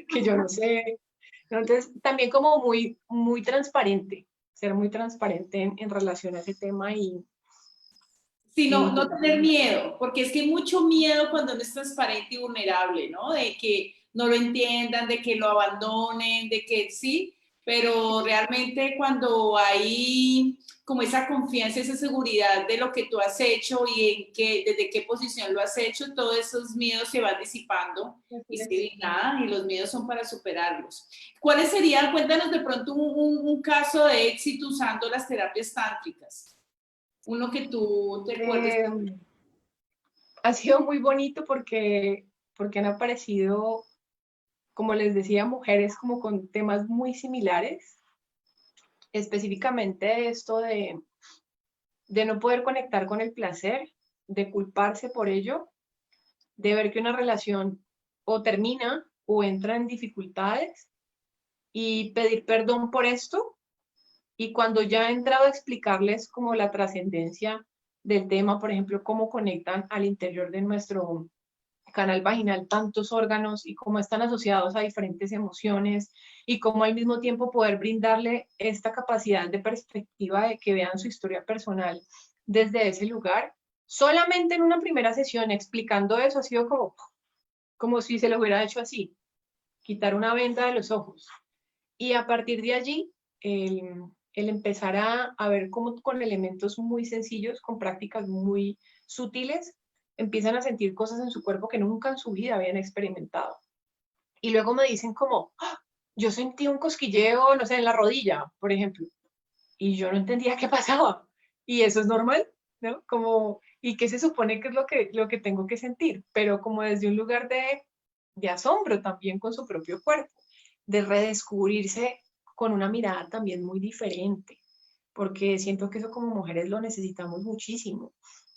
que yo no sé. Entonces, también como muy transparente, ser muy transparente en relación a ese tema Sí, no, y no tener miedo, porque es que hay mucho miedo cuando uno es transparente y vulnerable, ¿no? De que no lo entiendan, de que lo abandonen, de que sí, pero realmente cuando hay como esa confianza, esa seguridad de lo que tú has hecho y en qué, desde qué posición lo has hecho, todos esos miedos se van disipando y sí, nada, y los miedos son para superarlos. ¿Cuáles serían, cuéntanos de pronto un caso de éxito usando las terapias tántricas? Uno que tú te acuerdes. Ha sido muy bonito porque han aparecido, como les decía, mujeres como con temas muy similares, específicamente esto de no poder conectar con el placer, de culparse por ello, de ver que una relación o termina o entra en dificultades y pedir perdón por esto. Y cuando ya he entrado a explicarles como la trascendencia del tema, por ejemplo, cómo conectan al interior de nuestro canal vaginal tantos órganos y cómo están asociados a diferentes emociones y cómo al mismo tiempo poder brindarle esta capacidad de perspectiva de que vean su historia personal desde ese lugar. Solamente en una primera sesión explicando eso ha sido como si se lo hubiera hecho así, quitar una venda de los ojos. Y a partir de allí, el empezar a ver cómo con elementos muy sencillos, con prácticas muy sutiles, empiezan a sentir cosas en su cuerpo que nunca en su vida habían experimentado. Y luego me dicen como, "Ah, yo sentí un cosquilleo, no sé, en la rodilla, por ejemplo, y yo no entendía qué pasaba. Y eso es normal, ¿no? Como, ¿y qué se supone que es lo que tengo que sentir? Pero como desde un lugar de asombro también con su propio cuerpo, de redescubrirse con una mirada también muy diferente, porque siento que eso como mujeres lo necesitamos muchísimo,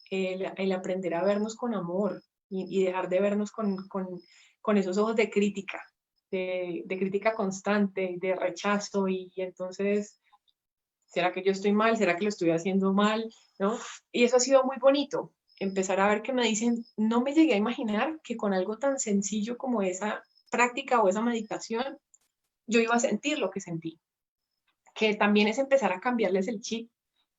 el aprender a vernos con amor y dejar de vernos con esos ojos de crítica, de crítica constante, de rechazo, y entonces, ¿será que yo estoy mal? ¿Será que lo estoy haciendo mal? ¿No? Y eso ha sido muy bonito, empezar a ver que me dicen, no me llegué a imaginar que con algo tan sencillo como esa práctica o esa meditación, yo iba a sentir lo que sentí. Que también es empezar a cambiarles el chip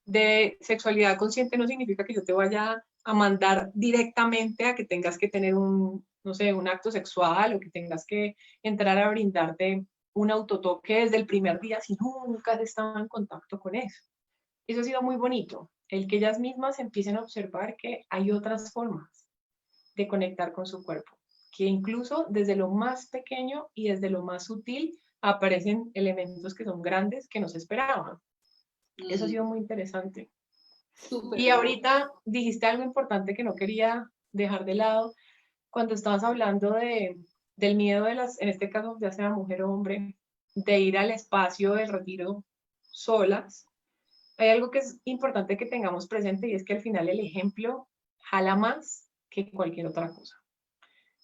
de sexualidad consciente. No significa que yo te vaya a mandar directamente a que tengas que tener un, no sé, un acto sexual, o que tengas que entrar a brindarte un autotoque desde el primer día si nunca has estado en contacto con eso. Eso ha sido muy bonito, el que ellas mismas empiecen a observar que hay otras formas de conectar con su cuerpo, que incluso desde lo más pequeño y desde lo más sutil aparecen elementos que son grandes que no se esperaban. Eso ha sido muy interesante. Súper. Y ahorita dijiste algo importante que no quería dejar de lado, cuando estabas hablando del miedo de las, en este caso ya sea mujer o hombre, de ir al espacio del retiro solas. Hay algo que es importante que tengamos presente, y es que al final el ejemplo jala más que cualquier otra cosa.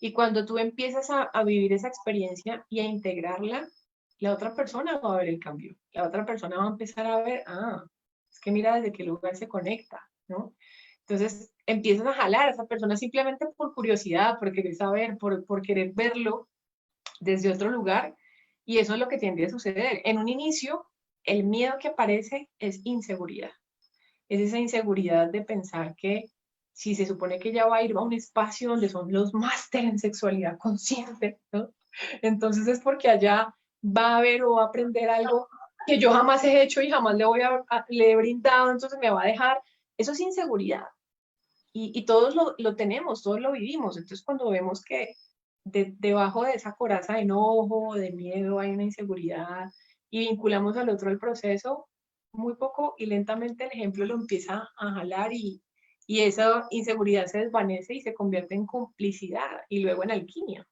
Y cuando tú empiezas a vivir esa experiencia y a integrarla, la otra persona va a ver el cambio. La otra persona va a empezar a ver, ah, es que mira desde qué lugar se conecta, ¿no? Entonces empiezas a jalar a esa persona simplemente por curiosidad, por querer saber, por querer verlo desde otro lugar. Y eso es lo que tiende a suceder. En un inicio, el miedo que aparece es inseguridad. Es esa inseguridad de pensar que si se supone que ella va a ir a un espacio donde son los máster en sexualidad consciente, ¿no? Entonces es porque allá va a ver o va a aprender algo que yo jamás he hecho y jamás le he brindado, entonces me va a dejar. Eso es inseguridad. Y todos lo tenemos, todos lo vivimos. Entonces cuando vemos que debajo de esa coraza de enojo, de miedo, hay una inseguridad, y vinculamos al otro el proceso, muy poco y lentamente el ejemplo lo empieza a jalar, y esa inseguridad se desvanece y se convierte en complicidad y luego en alquimia.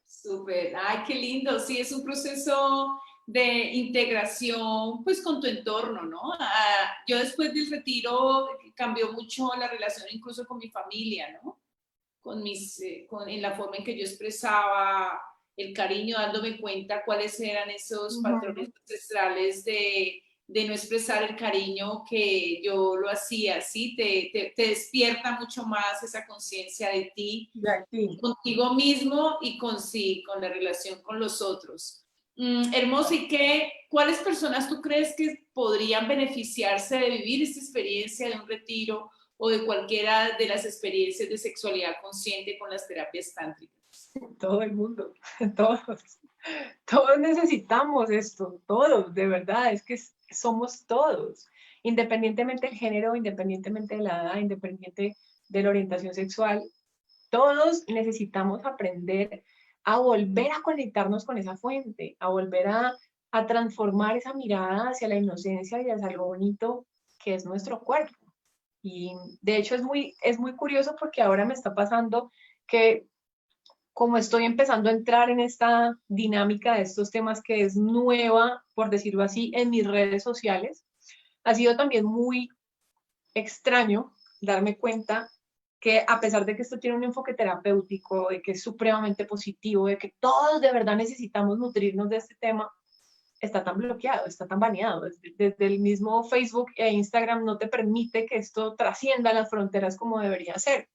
Súper, ay, qué lindo. Sí, es un proceso de integración, pues, con tu entorno, ¿no? Yo después del retiro cambió mucho la relación incluso con mi familia, ¿no? En la forma en que yo expresaba el cariño, dándome cuenta cuáles eran esos patrones ancestrales de no expresar el cariño que yo lo hacía, ¿sí? Te despierta mucho más esa conciencia de ti, Sí. contigo mismo y con la relación con los otros. Hermoso, ¿y cuáles personas tú crees que podrían beneficiarse de vivir esta experiencia de un retiro o de cualquiera de las experiencias de sexualidad consciente con las terapias tántricas? Todo el mundo, todos, todos necesitamos esto, todos, de verdad, es que somos todos, independientemente del género, independientemente de la edad, independiente de la orientación sexual. Todos necesitamos aprender a volver a conectarnos con esa fuente, a volver a transformar esa mirada hacia la inocencia y hacia lo bonito que es nuestro cuerpo. Y de hecho es muy curioso, porque ahora me está pasando que, como estoy empezando a entrar en esta dinámica de estos temas que es nueva, por decirlo así, en mis redes sociales, ha sido también muy extraño darme cuenta que, a pesar de que esto tiene un enfoque terapéutico, de que es supremamente positivo, de que todos de verdad necesitamos nutrirnos de este tema, está tan bloqueado, está tan baneado. Desde el mismo Facebook e Instagram no te permite que esto trascienda las fronteras como debería ser.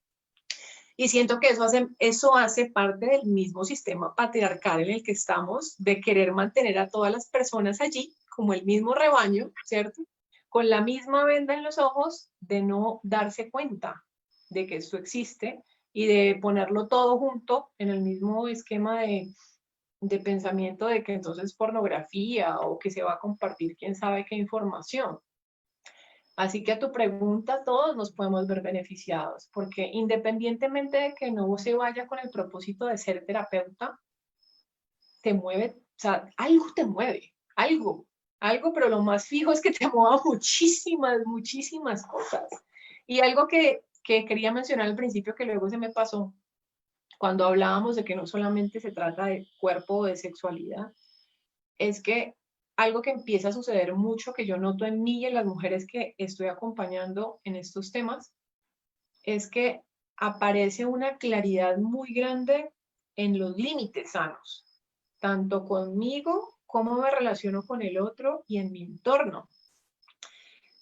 Y siento que eso hace parte del mismo sistema patriarcal en el que estamos, de querer mantener a todas las personas allí como el mismo rebaño, ¿cierto? Con la misma venda en los ojos, de no darse cuenta de que esto existe y de ponerlo todo junto en el mismo esquema de pensamiento, de que entonces pornografía, o que se va a compartir quién sabe qué información. Así que a tu pregunta, todos nos podemos ver beneficiados, porque independientemente de que no se vaya con el propósito de ser terapeuta, te mueve, o sea, algo te mueve, algo, pero lo más fijo es que te mueva muchísimas cosas. Y algo que quería mencionar al principio, que luego se me pasó, cuando hablábamos de que no solamente se trata de cuerpo o de sexualidad, es que algo que empieza a suceder mucho, que yo noto en mí y en las mujeres que estoy acompañando en estos temas, es que aparece una claridad muy grande en los límites sanos, tanto conmigo, cómo me relaciono con el otro y en mi entorno.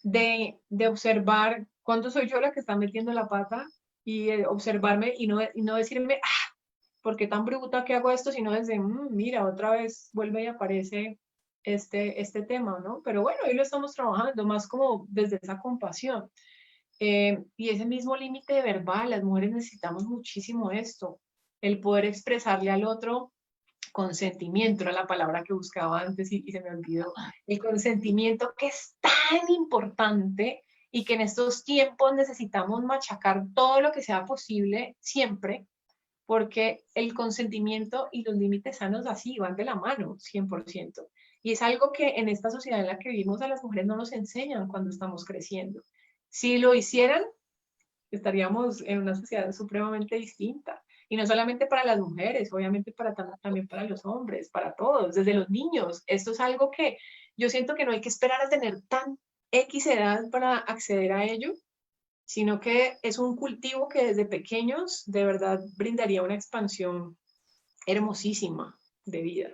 De observar cuándo soy yo la que está metiendo la pata y observarme y no decirme, ah, ¿por qué tan bruta que hago esto? Sino desde, mira, otra vez vuelve y aparece este tema, ¿no? Pero bueno, hoy lo estamos trabajando más como desde esa compasión. Y ese mismo límite verbal, las mujeres necesitamos muchísimo esto, el poder expresarle al otro consentimiento, era la palabra que buscaba antes y se me olvidó, el consentimiento que es tan importante y que en estos tiempos necesitamos machacar todo lo que sea posible siempre, porque el consentimiento y los límites sanos así van de la mano, 100%. Y es algo que en esta sociedad en la que vivimos a las mujeres no nos enseñan cuando estamos creciendo. Si lo hicieran, estaríamos en una sociedad supremamente distinta. Y no solamente para las mujeres, obviamente también para los hombres, para todos, desde los niños. Esto es algo que yo siento que no hay que esperar a tener tan X edad para acceder a ello, sino que es un cultivo que desde pequeños de verdad brindaría una expansión hermosísima de vida.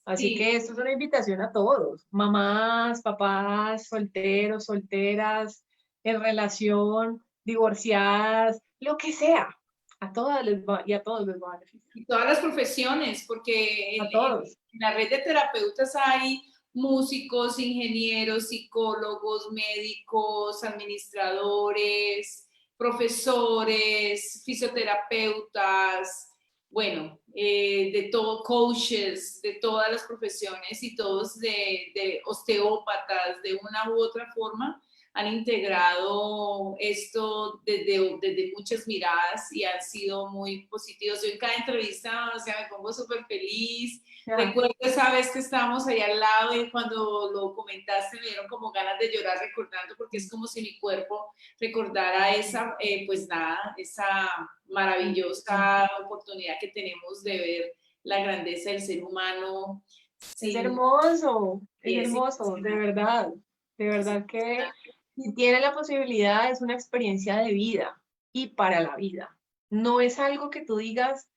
Así Sí, que esto es una invitación a todos, mamás, papás, solteros, solteras, en relación, divorciadas, lo que sea, a todas les va y a todos les va a beneficiar, y todas las profesiones, porque a todos. en la red de terapeutas hay músicos, ingenieros, psicólogos, médicos, administradores, profesores, fisioterapeutas, bueno, de todo, coaches, de todas las profesiones y todos de osteópatas, de una u otra forma han integrado esto desde muchas miradas y han sido muy positivos. Yo en cada entrevista, o sea, me pongo súper feliz. Ya. Recuerdo esa vez que estábamos allá al lado y cuando lo comentaste me dieron como ganas de llorar recordando porque es como si mi cuerpo recordara esa, pues nada, esa maravillosa oportunidad que tenemos de ver la grandeza del ser humano sin... Es Es hermoso, de impresionante. verdad que si tiene la posibilidad es una experiencia de vida y para la vida. No es algo que tú digas,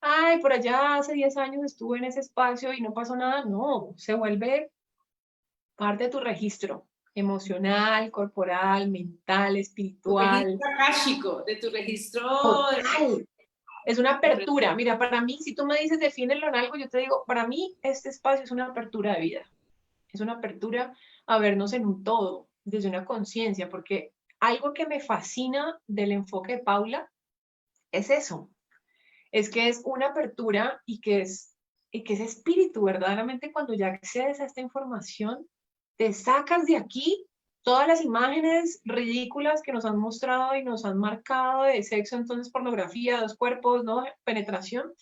ay, por allá hace 10 años estuve en ese espacio y no pasó nada. No, se vuelve parte de tu registro emocional, corporal, mental, Tu espiritual. registro akáshico, de tu registro Total. Es una de... apertura. Mira, para mí, si tú me dices defínelo en algo, yo te digo, para mí este espacio es una apertura de vida. Es una apertura a vernos en un todo, desde una conciencia, porque algo que me fascina del enfoque de Paula es eso, es que es una apertura y que es espíritu, verdaderamente cuando ya accedes a esta información, te sacas de aquí todas las imágenes ridículas que nos han mostrado y nos han marcado de sexo, entonces pornografía, dos cuerpos, ¿no? Penetración,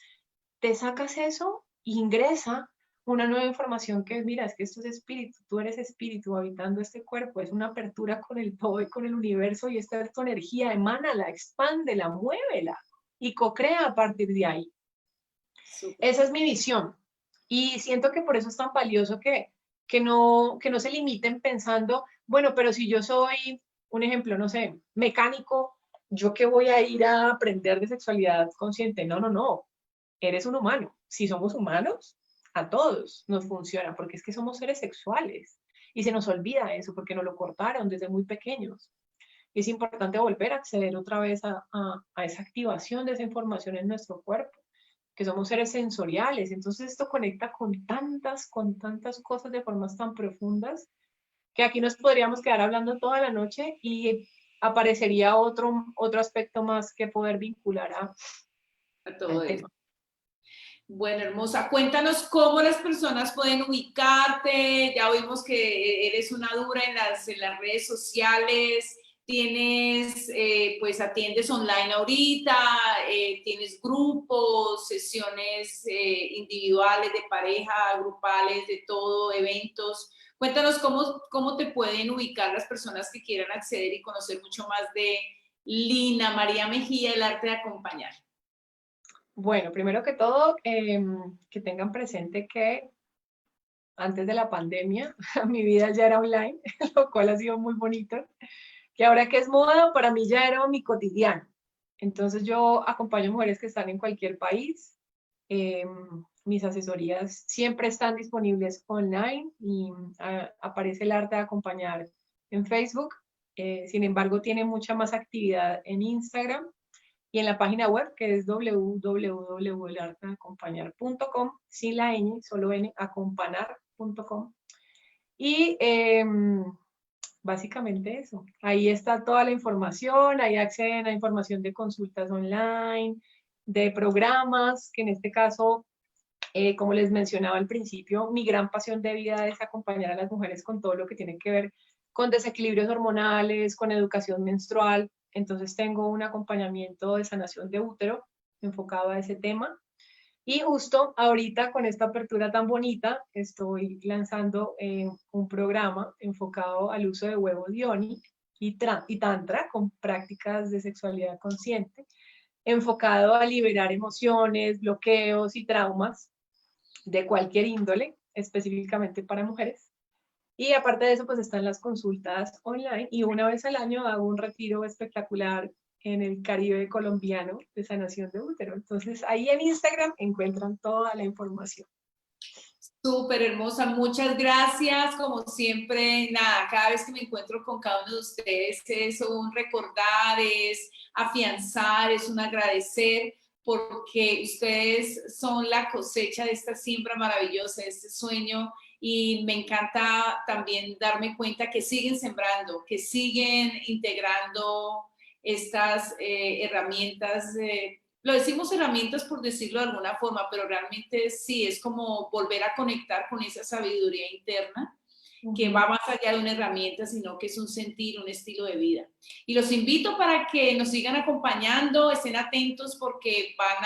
te sacas eso e ingresa una nueva información que es, mira, es que esto es espíritu, tú eres espíritu habitando este cuerpo, es una apertura con el todo y con el universo y esta es tu energía, emánala, expándela, muévela y co-crea a partir de ahí. Súper. Esa es mi visión y siento que por eso es tan valioso que no se limiten pensando, bueno, pero si yo soy, un ejemplo, no sé, mecánico, ¿yo qué voy a ir a aprender de sexualidad consciente? No, no, no, eres un humano. Si somos humanos, a todos nos funciona, porque es que somos seres sexuales. Y se nos olvida eso, porque nos lo cortaron desde muy pequeños. Y es importante volver a acceder otra vez a esa activación de esa información en nuestro cuerpo, que somos seres sensoriales. Entonces esto conecta con tantas cosas de formas tan profundas, que aquí nos podríamos quedar hablando toda la noche y aparecería otro aspecto más que poder vincular A todo al eso. tema. Bueno, hermosa. Cuéntanos cómo las personas pueden ubicarte. Ya vimos que eres una dura en las redes sociales. Tienes, pues atiendes online ahorita, tienes grupos, sesiones individuales, de pareja, grupales, de todo, eventos. Cuéntanos cómo te pueden ubicar las personas que quieran acceder y conocer mucho más de Lina María Mejía, el arte de acompañar. Bueno, primero que todo, que tengan presente que antes de la pandemia mi vida ya era online, lo cual ha sido muy bonito. Que ahora que es moda, para mí ya era mi cotidiano. Entonces yo acompaño mujeres que están en cualquier país. Mis asesorías siempre están disponibles online y aparece el arte de acompañar en Facebook. Sin embargo, tiene mucha más actividad en Instagram y en la página web que es www.elartedeacompañar.com, sin la ñ, solo n, acompañar.com. Y básicamente eso. Ahí está toda la información, ahí acceden a información de consultas online, de programas, que en este caso, como les mencionaba al principio, mi gran pasión de vida es acompañar a las mujeres con todo lo que tiene que ver con desequilibrios hormonales, con educación menstrual. Entonces tengo un acompañamiento de sanación de útero enfocado a ese tema. Y justo ahorita con esta apertura tan bonita, estoy lanzando un programa enfocado al uso de huevo Dioni y Tantra con prácticas de sexualidad consciente, enfocado a liberar emociones, bloqueos y traumas de cualquier índole, específicamente para mujeres. Y aparte de eso, pues están las consultas online y una vez al año hago un retiro espectacular en el Caribe colombiano de sanación de útero. Entonces ahí en Instagram encuentran toda la información. Súper hermosa, muchas gracias. Como siempre, nada, cada vez que me encuentro con cada uno de ustedes es un recordar, es afianzar, es un agradecer, porque ustedes son la cosecha de esta siembra maravillosa, de este sueño, y me encanta también darme cuenta que siguen sembrando, que siguen integrando estas herramientas. Lo decimos herramientas por decirlo de alguna forma, pero realmente sí, es como volver a conectar con esa sabiduría interna que va más allá de una herramienta, sino que es un sentir, un estilo de vida. Y los invito para que nos sigan acompañando, estén atentos porque van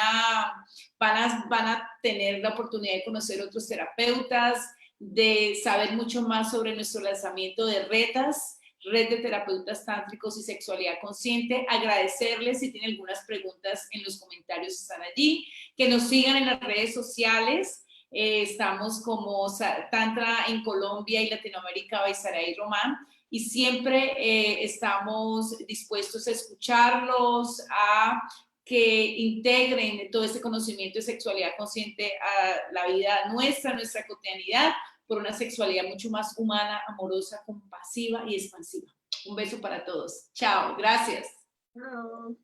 a tener la oportunidad de conocer otros terapeutas, de saber mucho más sobre nuestro lanzamiento de Retas, Red de Terapeutas Tántricos y Sexualidad Consciente. Agradecerles, si tienen algunas preguntas en los comentarios están allí, que nos sigan en las redes sociales. Estamos como Tantra en Colombia y Latinoamérica, Baisaray Román, y siempre estamos dispuestos a escucharlos, a que integren todo ese conocimiento de sexualidad consciente a la vida nuestra, nuestra cotidianidad, por una sexualidad mucho más humana, amorosa, compasiva y expansiva. Un beso para todos. Chao, gracias. Chao.